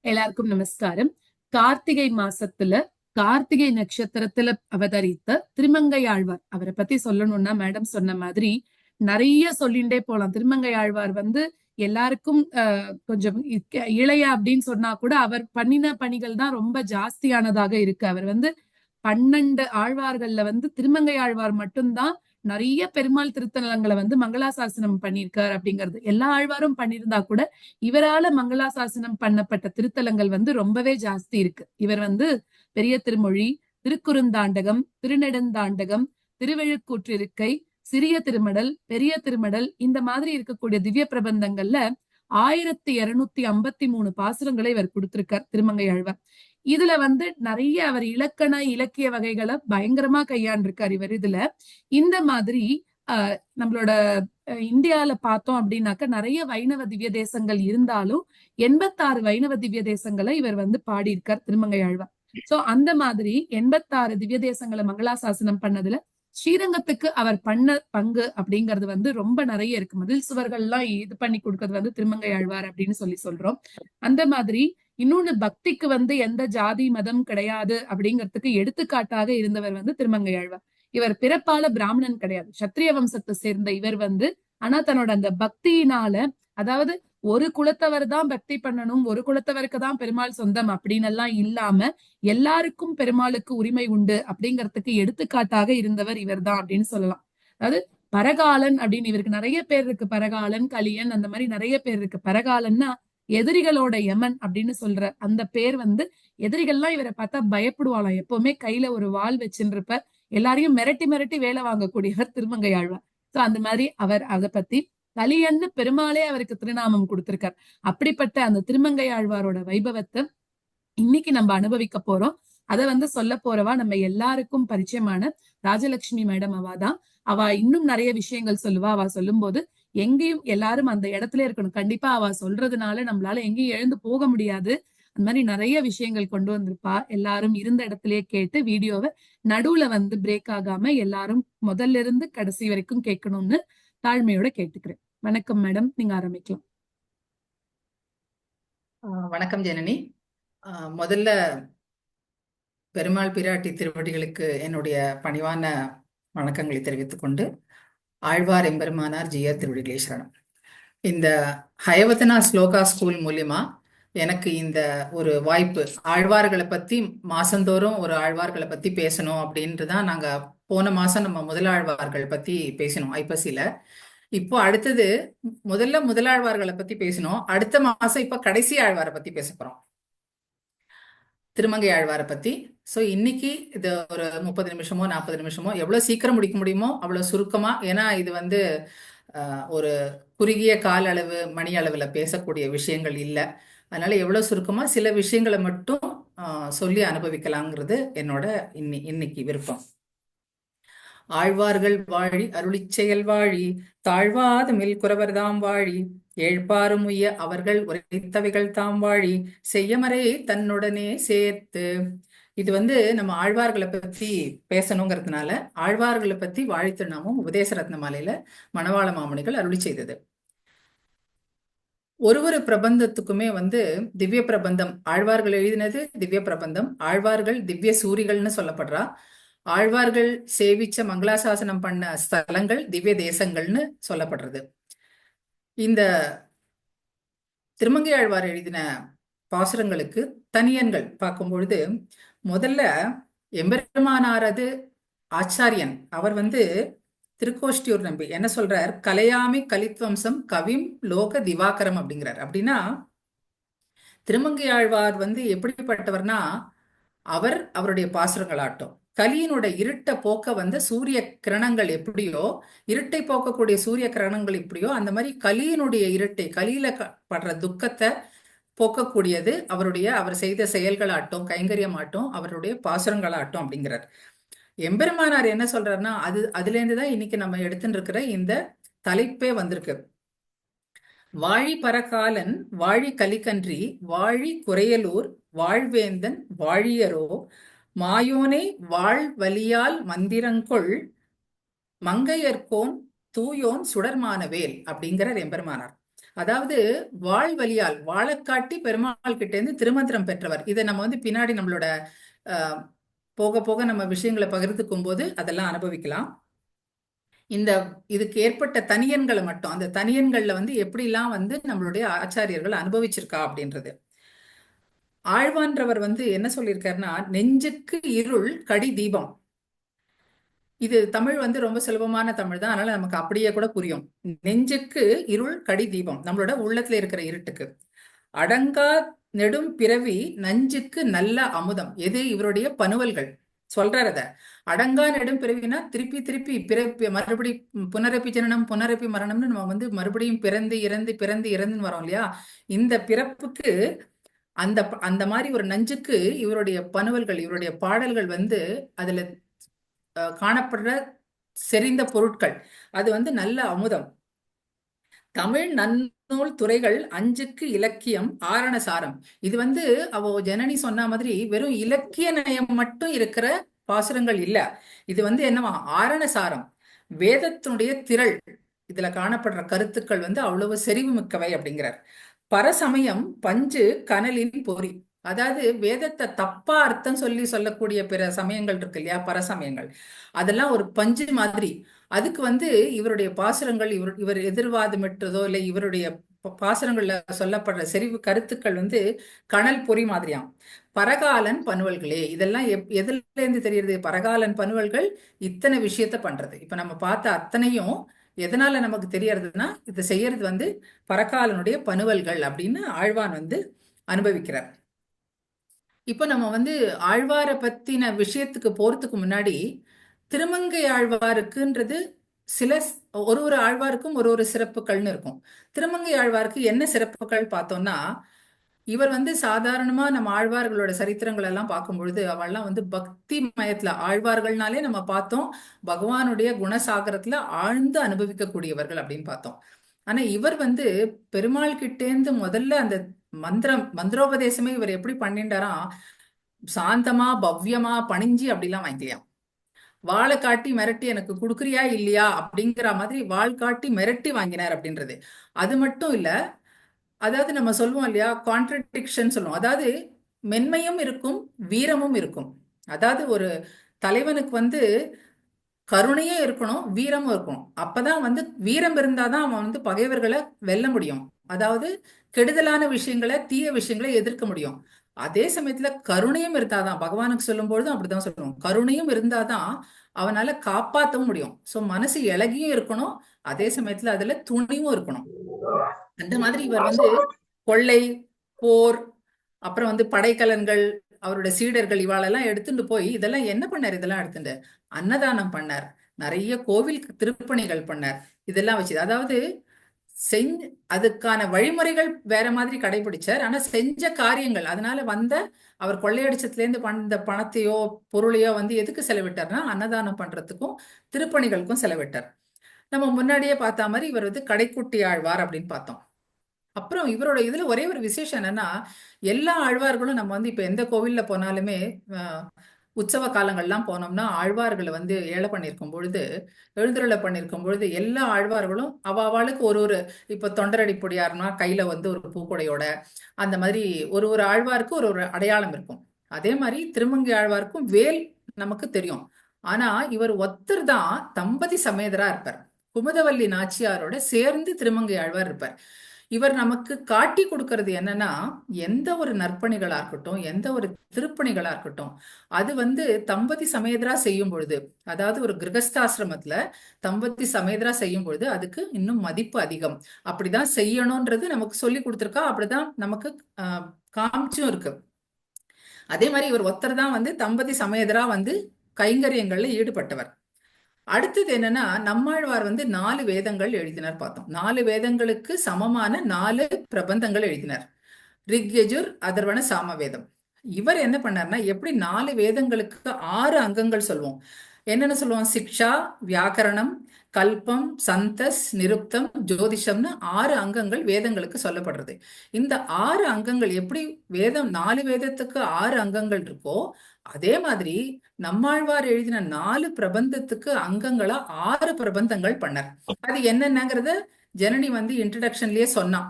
எல்லாருக்கும் நமஸ்காரம். கார்த்திகை மாசத்துல கார்த்திகை நட்சத்திரத்துல அவதரித்த திருமங்கை ஆழ்வார் அவரை பத்தி சொல்லணும்னா மேடம் சொன்ன மாதிரி நிறைய சொல்லிண்டே போலாம். திருமங்கை ஆழ்வார் எல்லாருக்கும் கொஞ்சம் இளைய அப்படின்னு சொன்னா கூட அவர் பண்ணின பணிகள் தான் ரொம்ப ஜாஸ்தியானதாக இருக்கு. அவர் 12 ஆழ்வார்கள்ல திருமங்கை ஆழ்வார் மட்டும்தான் நிறைய பெருமாள் திருத்தலங்களை மங்களாசாசனம் பண்ணியிருக்கார் அப்படிங்கிறது. எல்லா ஆழ்வாரும் பண்ணியிருந்தா கூட இவரால மங்களாசாசனம் பண்ணப்பட்ட திருத்தலங்கள் ரொம்பவே ஜாஸ்தி இருக்கு. இவர் பெரிய திருமொழி, திருக்குறுந்தாண்டகம், திருநெடுந்தாண்டகம், திருவெழுக்கூற்றிருக்கை, சிறிய திருமடல், பெரிய திருமடல், இந்த மாதிரி இருக்கக்கூடிய திவ்ய பிரபந்தங்கள்ல 1253 பாசுரங்களை இவர் கொடுத்திருக்கார் திருமங்கை ஆழ்வார். இதுல நிறைய அவர் இலக்கண இலக்கிய வகைகளை பயங்கரமா கையாண்டிருக்கார் இவர். இதுல இந்த மாதிரி நம்மளோட இந்தியால பார்த்தோம் அப்படின்னாக்க நிறைய வைணவ திவ்ய தேசங்கள் இருந்தாலும் 86 வைணவ திவ்ய தேசங்களை இவர் பாடியிருக்கார் திருமங்கை ஆழ்வார். சோ அந்த மாதிரி 86 திவ்ய தேசங்களை மங்களாசாசனம் பண்ணதுல ஸ்ரீரங்கத்துக்கு அவர் பண்ண பங்கு அப்படிங்கிறது ரொம்ப நிறைய இருக்கு. மதில் சுவர்கள்லாம் இது பண்ணி கொடுக்கறது திருமங்கை ஆழ்வார் அப்படின்னு சொல்றோம். அந்த மாதிரி இன்னொன்னு பக்திக்கு எந்த ஜாதி மதம் கிடையாது அப்படிங்கிறதுக்கு எடுத்துக்காட்டாக இருந்தவர் திருமங்கை ஆழ்வார். இவர் பிறப்பால பிராமணன் கிடையாது, சத்திரிய வம்சத்தை சேர்ந்த இவர் ஆனா தன்னோட அந்த பக்தியினால, அதாவது ஒரு குலத்தவர் தான் பக்தி பண்ணணும், ஒரு குலத்தவருக்கு தான் பெருமாள் சொந்தம் அப்படின்னு எல்லாம் இல்லாம எல்லாருக்கும் பெருமாளுக்கு உரிமை உண்டு அப்படிங்கிறதுக்கு எடுத்துக்காட்டாக இருந்தவர் இவர் தான் அப்படின்னு சொல்லலாம். அதாவது பரகாலன் அப்படின்னு இவருக்கு நிறைய பேர் இருக்கு. பரகாலன், கலியன், அந்த மாதிரி நிறைய பேர் இருக்கு. பரகாலன்னா எதிரிகளோட யமன் அப்படின்னு சொல்ற அந்த பேர். எதிரிகள்லாம் இவரை பார்த்தா பயப்படுவாளாம். எப்பவுமே கையில ஒரு வாள் வச்சுருப்ப, எல்லாரையும் மிரட்டி மிரட்டி வேலை வாங்கக்கூடியவர் திருமங்கை ஆழ்வார். சோ அந்த மாதிரி அவர் அதை பத்தி கலியன்னு பெருமாளே அவருக்கு திருநாமம் கொடுத்திருக்கார். அப்படிப்பட்ட அந்த திருமங்கை ஆழ்வாரோட வைபவத்தை இன்னைக்கு நம்ம அனுபவிக்க போறோம். அதை சொல்ல போறவா நம்ம எல்லாருக்கும் பரிச்சயமான ராஜலட்சுமி மேடம். அவாதான். அவ இன்னும் நிறைய விஷயங்கள் சொல்லுவா. அவ சொல்லும் போது எங்கேயும் எல்லாரும் அந்த இடத்துல இருக்கணும். கண்டிப்பா அவ சொல்றதுனால நம்மளால எங்கேயும் எழுந்து போக முடியாது. அந்த மாதிரி நிறைய விஷயங்கள் கொண்டு வந்திருப்பா. எல்லாரும் இருந்த இடத்துலயே கேட்டு வீடியோவை நடுவுல பிரேக் ஆகாம எல்லாரும் முதல்ல இருந்து கடைசி வரைக்கும் கேட்கணும்னு தாழ்மையோட கேட்டுக்கிறேன். வணக்கம் மேடம், நீங்க ஆரம்பிக்கலாம். வணக்கம் ஜனனி. முதல்ல பெருமாள் பிராட்டி திருவடிகளுக்கு என்னுடைய பணிவான வணக்கங்களை தெரிவித்துக் கொண்டு, ஆழ்வார் எம்பெருமானார் ஜிஆர் திருவடிகளே சரணம். இந்த ஹயவதனா ஸ்லோகா ஸ்கூல் மூலியமா எனக்கு இந்த ஒரு வாய்ப்பு, ஆழ்வார்களை பத்தி மாசந்தோறும் ஒரு ஆழ்வார்களை பத்தி பேசணும் அப்படின்ட்டுதான் நாங்க போன மாசம் நம்ம முதலாழ்வார்கள் பத்தி பேசணும் ஐப்பசியில. இப்போ அடுத்தது முதலாழ்வார்களை பத்தி பேசணும். அடுத்த மாசம் இப்ப கடைசி ஆழ்வாரை பத்தி பேச போறோம், திருமங்கை ஆழ்வாரை பத்தி. ஸோ இன்னைக்கு இது ஒரு 30 நிமிஷமோ 40 நிமிஷமோ எவ்வளவு சீக்கிரம் முடிக்க முடியுமோ அவ்வளவு சுருக்கமா, ஏன்னா இது ஒரு குறுகிய கால அளவு மணி அளவுல பேசக்கூடிய விஷயங்கள் இல்லை. அதனால எவ்வளவு சுருக்கமா சில விஷயங்களை மட்டும் சொல்லி அனுபவிக்கலாங்கிறது என்னோட இன்னைக்கு விருப்பம். ஆழ்வார்கள் வாழி அருளிச் செயல் வாழி தாழ்வாத மில் குறவர்தாம் வாழி ஏழ்பாரும் உய்ய அவர்கள் உரைத்தவைகள் தாம் வாழி செய்யமறை தன்னுடனே சேர்த்து. இது நம்ம ஆழ்வார்களை பத்தி பேசணுங்கிறதுனால ஆழ்வார்களை பத்தி வாழித்திருநாமம் உபதேச ரத்ன மாலையில மணவாள மாமுனிகள் அருளி செய்தது. ஒரு பிரபந்தத்துக்குமே திவ்ய பிரபந்தம், ஆழ்வார்கள் எழுதினது திவ்ய பிரபந்தம். ஆழ்வார்கள் திவ்ய சூரிகள்னு சொல்லப்படுறா. ஆழ்வார்கள் சேவிச்ச மங்களாசாசனம் பண்ண ஸ்தலங்கள் திவ்ய தேசங்கள்னு சொல்லப்படுறது. இந்த திருமங்கை ஆழ்வார் எழுதின பாசுரங்களுக்கு தனியன்கள் பார்க்கும் பொழுது, முதல்ல எம்பெருமானாரது ஆச்சாரியன் அவர் திருக்கோஷ்டியூர் நம்பி என்ன சொல்றார், கலையாமி கலித்வம்சம் கவிம் லோக திவாகரம் அப்படிங்கிறார். அப்படின்னா திருமங்கை ஆழ்வார் எப்படிப்பட்டவர்னா, அவருடைய பாசுரங்களாட்டும் கலியினோட இருட்டை போக்க சூரிய கிரணங்கள் எப்படியோ, இருட்டை போக்கக்கூடிய சூரிய கிரணங்கள் எப்படியோ, அந்த மாதிரி கலியினுடைய இருட்டை, கலியில படுற துக்கத்தை போக்கக்கூடியது அவர் செய்த செயல்களாட்டும் கைங்கரியமாட்டும் அவருடைய பாசுரங்களாட்டும் அப்படிங்கிறார். எம்பெருமானார் என்ன சொல்றாருன்னா, அதுல இருந்துதான் இன்னைக்கு நம்ம எடுத்துட்டு இருக்கிற இந்த தலைப்பே வந்திருக்கு. வாழி பரகாலன் வாழி கலிகன்றி வாழி குறையலூர் வாழ்வேந்தன் வாழியரோ மாயோனை வாழ்வலியால் மந்திரங்கொள் மங்கையர்கோன் தூயோன் சுடர்மானவேல் அப்படிங்கிறார் எம்பெருமானார். அதாவது வழியால் வாழக்காட்டி பெருமாள் கிட்ட இருந்து திருமந்திரம் பெற்றவர். இதை நம்ம வந்து பின்னாடி நம்மளோட போக போக நம்ம விஷயங்களை பகிர்ந்துக்கும் போது அதெல்லாம் அனுபவிக்கலாம். இந்த இதுக்கு ஏற்பட்ட தனியன்களை மட்டும், அந்த தனியன்கள்ல வந்து எப்படிலாம் வந்து நம்மளுடைய ஆச்சாரியர்கள் அனுபவிச்சிருக்கா அப்படின்றது. ஆழ்வான்றவர் வந்து என்ன சொல்லியிருக்காருன்னா, நெஞ்சுக்கு இருள் கடி தீபம். இது தமிழ் வந்து ரொம்ப சுலபமான தமிழ் தான், அதனால நமக்கு அப்படியே கூட புரியும். நெஞ்சுக்கு இருள் கடி தீபம், நம்மளோட உள்ளத்துல இருக்கிற இருட்டுக்கு. அடங்கா நெடும் பிறவி நஞ்சுக்கு நல்ல அமுதம். எது? இவருடைய பனுவல்கள் சொல்றார். அத அடங்கா நெடும் பிறவினா திருப்பி திருப்பி பிறப்பி மறுபடி புனரப்பி ஜனனம் புனரப்பி மரணம்னு நம்ம வந்து மறுபடியும் பிறந்து இறந்து பிறந்து இறந்துன்னு வரோம் இல்லையா? இந்த பிறப்புக்கு அந்த அந்த மாதிரி ஒரு நஞ்சுக்கு இவருடைய பனுவல்கள், இவருடைய பாடல்கள் வந்து அதுல காணப்படுற செறிந்த பொருட்கள், அது வந்து நல்ல அமுதம். தமிழ் நன்னூல் துறைகள் அஞ்சுக்கு இலக்கியம் ஆரணசாரம். இது வந்து அவ ஜனனி சொன்ன மாதிரி வெறும் இலக்கிய நயம் மட்டும் இருக்கிற பாசுரங்கள் இல்ல. இது வந்து என்னவா? ஆரணசாரம், வேதத்தினுடைய திரள். இதுல காணப்படுற கருத்துக்கள் வந்து அவ்வளவு செறிவு மிக்கவை அப்படிங்கிறார். பரசமயம் பஞ்சு கனலின் பொறி. அதாவது வேதத்தை தப்பா அர்த்தம் சொல்லக்கூடிய பிற சமயங்கள் இருக்கு இல்லையா, பரசமயங்கள், அதெல்லாம் ஒரு பஞ்சு மாதிரி. அதுக்கு வந்து இவருடைய பாசுரங்கள், இவர் எதிர்வாதமிட்டதோ இல்லை இவருடைய பாசுரங்கள்ல சொல்லப்படுற செறிவு கருத்துக்கள் வந்து கனல் பொறி மாதிரியாம். பரகாலன் பனுவல்களே, இதெல்லாம் எதுல இருந்து தெரியுது? பரகாலன் பனுவல்கள் இத்தனை விஷயத்த பண்றது. இப்ப நம்ம பார்த்த அத்தனையும் எதனால நமக்கு தெரியறதுன்னா, இதை செய்யறது வந்து பரகாலனுடைய பனுவல்கள் அப்படின்னு ஆழ்வான் வந்து அனுபவிக்கிறார். இப்ப நம்ம வந்து ஆழ்வாரை பத்தின விஷயத்துக்கு போறதுக்கு முன்னாடி, திருமங்கை ஆழ்வாருக்குன்றது சில ஒரு ஒரு ஆழ்வாருக்கும் ஒரு ஒரு சிறப்புகள்னு இருக்கும். திருமங்கை ஆழ்வாருக்கு என்ன சிறப்புகள் பார்த்தோம்னா, இவர் வந்து சாதாரணமா நம்ம ஆழ்வார்களோட சரித்திரங்கள் எல்லாம் பார்க்கும் பொழுது அவள்லாம் வந்து பக்தி மயத்துல, ஆழ்வார்கள்னாலே நம்ம பார்த்தோம் பகவானுடைய குணசாகரத்துல ஆழ்ந்து அனுபவிக்கக்கூடியவர்கள் அப்படின்னு பார்த்தோம். ஆனா இவர் வந்து பெருமாள் கிட்டேந்து முதல்ல அந்த மந்திரோபதேசமே இவர் எப்படி பண்ணிட்டாராம், சாந்தமா பவ்யமா பணிஞ்சு அப்படிலாம் வாங்கிக்கலாம். வாழை காட்டி மிரட்டி எனக்கு கொடுக்குறியா இல்லையா அப்படிங்கிற மாதிரி வாழ் காட்டி மிரட்டி வாங்கினார் அப்படின்றது. அது மட்டும் இல்ல, அதாவது நம்ம சொல்லுவோம் இல்லையா, கான்ட்ரடிக்ஷன் சொல்லுவோம். அதாவது மென்மையும் இருக்கும் வீரமும் இருக்கும். அதாவது ஒரு தலைவனுக்கு வந்து கருணையும் இருக்கணும் வீரமும் இருக்கணும். அப்பதான் வந்து வீரம் இருந்தாதான் அவன் வந்து பகைவர்களை வெல்ல முடியும். அதாவது கெடுதலான விஷயங்களை தீய விஷயங்களை எதிர்க்க முடியும். அதே சமயத்துல கருணையும் இருந்தாதான், பகவானுக்கு சொல்லும் பொழுதும் அப்படிதான் சொல்லுவோம், கருணையும் இருந்தாதான் அவனால காப்பாற்றவும் முடியும். சோ மனசு இலகியும் இருக்கணும், அதே சமயத்துல அதுல துணிவும் இருக்கணும். அந்த மாதிரி இவர் வந்து கொள்ளை, போர், அப்புறம் வந்து படைக்கலன்கள், அவரோட சீடர்கள் இவாளெல்லாம் எடுத்துட்டு போய் இதெல்லாம் என்ன பண்ணார்? இதெல்லாம் எடுத்துட்டு அன்னதானம் பண்ணார், நிறைய கோவில் திருப்பணிகள் பண்ணார். இதெல்லாம் வச்சு, அதாவது அதுக்கான வழிமுறைகள் வேற மாதிரி கடைபிடிச்சார். ஆனா செஞ்ச காரியங்கள், அதனால வந்த அவர் கொள்ளையடிச்சதுல இருந்து வந்த பணத்தையோ பொருளையோ வந்து எதுக்கு செலவிட்டார்னா அன்னதானம் பண்றதுக்கும் திருப்பணிகளுக்கும் செலவிட்டார். நம்ம முன்னாடியே பார்த்த மாதிரி இவர் வந்து கடைக்குட்டி ஆழ்வார் அப்படின்னு பார்த்தோம். அப்புறம் இவரோட இதுல ஒரே ஒரு விசேஷம் என்னன்னா, எல்லா ஆழ்வார்களும் நம்ம வந்து இப்ப எந்த கோவில்ல போனாலுமே உற்சவ காலங்கள்லாம் போனோம்னா ஆழ்வார்களை வந்து ஏழை பண்ணியிருக்கும் பொழுது, எழுந்தருளை பண்ணியிருக்கும் பொழுது எல்லா ஆழ்வார்களும் அவளுக்கு ஒரு ஒரு, இப்ப தொண்டரடி பொடியாருன்னா கையில வந்து ஒரு பூக்குடையோட, அந்த மாதிரி ஒரு ஒரு ஆழ்வாருக்கு ஒரு ஒரு அடையாளம் இருக்கும். அதே மாதிரி திருமங்கை ஆழ்வாருக்கும் வேல் நமக்கு தெரியும். ஆனா இவர் ஒத்தர் தான் தம்பதி சமேதரா இருப்பார். குமுதவல்லி நாச்சியாரோட சேர்ந்து திருமங்கை ஆழ்வார் இருப்பார். இவர் நமக்கு காட்டி கொடுக்கறது என்னன்னா, எந்த ஒரு நற்பணிகளா இருக்கட்டும், எந்த ஒரு திருப்பணிகளா இருக்கட்டும், அது வந்து தம்பதி சமேதரா செய்யும் பொழுது, அதாவது ஒரு கிரகஸ்தாசிரமத்துல தம்பதி சமேதரா செய்யும் பொழுது அதுக்கு இன்னும் மதிப்பு அதிகம். அப்படிதான் செய்யணும்ன்றது நமக்கு சொல்லி கொடுத்துருக்கா, அப்படிதான் நமக்கு காமிச்சும் இருக்கு. அதே மாதிரி இவர் ஒருத்தர் தான் வந்து தம்பதி சமேதரா வந்து கைங்கரியங்கள்ல ஈடுபட்டவர். அடுத்தது என்னன்னா, நம்மாழ்வார் வந்து 4 வேதங்கள் எழுதினார் பார்த்தோம். 4 வேதங்களுக்கு சமமான 4 பிரபந்தங்கள் எழுதினார். ரிக்யஜுர் அதர்வண சாமவேதம். இவர் என்ன பண்ணார்னா, எப்படி 4 வேதங்களுக்கு 6 அங்கங்கள் சொல்லுவோம். என்னென்ன சொல்லுவோம்? சிக்ஷா, வியாக்கரணம், கல்பம், சந்தஸ், நிருப்தம், ஜோதிஷம்னு 6 அங்கங்கள் வேதங்களுக்கு சொல்லப்படுறது. இந்த 6 அங்கங்கள் எப்படி வேதம் 4 வேதத்துக்கு 6 அங்கங்கள் இருக்கோ, அதே மாதிரி நம்மாழ்வார் எழுதின 4 பிரபந்தத்துக்கு அங்கங்களா 6 பிரபந்தங்கள் பண்ணார். அது என்னென்னங்கிறத ஜனனி வந்து இன்ட்ரடக்ஷன்லயே சொன்னான்.